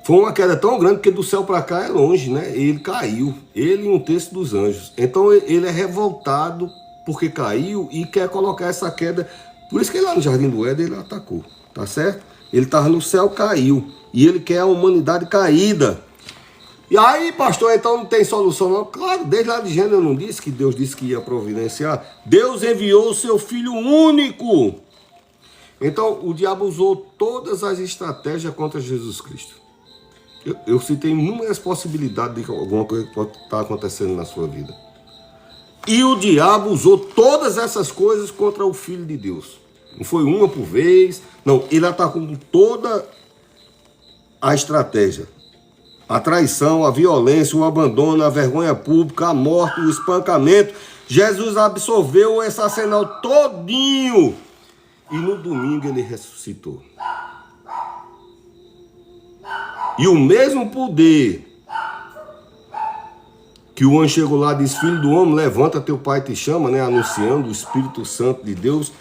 Foi uma queda tão grande que do céu para cá é longe, né? Ele caiu. Ele e um terço dos anjos. Então ele é revoltado porque caiu e quer colocar essa queda. Por isso que lá no Jardim do Éden ele atacou. Tá certo? Ele estava no céu, caiu. E ele quer a humanidade caída. E aí, pastor, então não tem solução não? Claro, desde lá de Gênesis eu não disse que Deus disse que ia providenciar. Deus enviou o seu Filho único. Então, o diabo usou todas as estratégias contra Jesus Cristo. Eu citei inúmeras possibilidades de alguma coisa que pode estar acontecendo na sua vida. E o diabo usou todas essas coisas contra o Filho de Deus. Não foi uma por vez. Não, ele atacou com toda a estratégia. A traição, a violência, o abandono, a vergonha pública, a morte, o espancamento. Jesus absorveu esse arsenal todinho. E no domingo ele ressuscitou. E o mesmo poder que o anjo chegou lá e disse, filho do homem, levanta, teu pai te chama, né? Anunciando o Espírito Santo de Deus,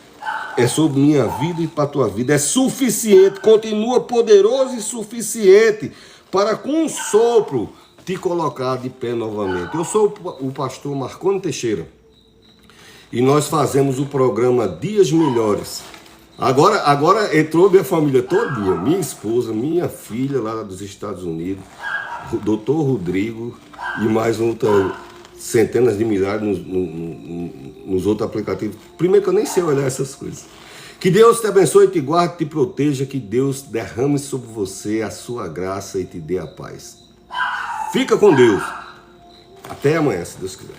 é sobre minha vida e para a tua vida. É suficiente, continua poderoso e suficiente para com um sopro te colocar de pé novamente. Eu sou o pastor Marconi Teixeira e nós fazemos o programa Dias Melhores. Agora entrou minha família todinha, minha esposa, minha filha lá dos Estados Unidos, o doutor Rodrigo e mais centenas de milhares nos outros aplicativos. Primeiro que eu nem sei olhar essas coisas. Que Deus te abençoe, te guarde, te proteja, que Deus derrame sobre você a sua graça e te dê a paz. Fica com Deus. Até amanhã, se Deus quiser.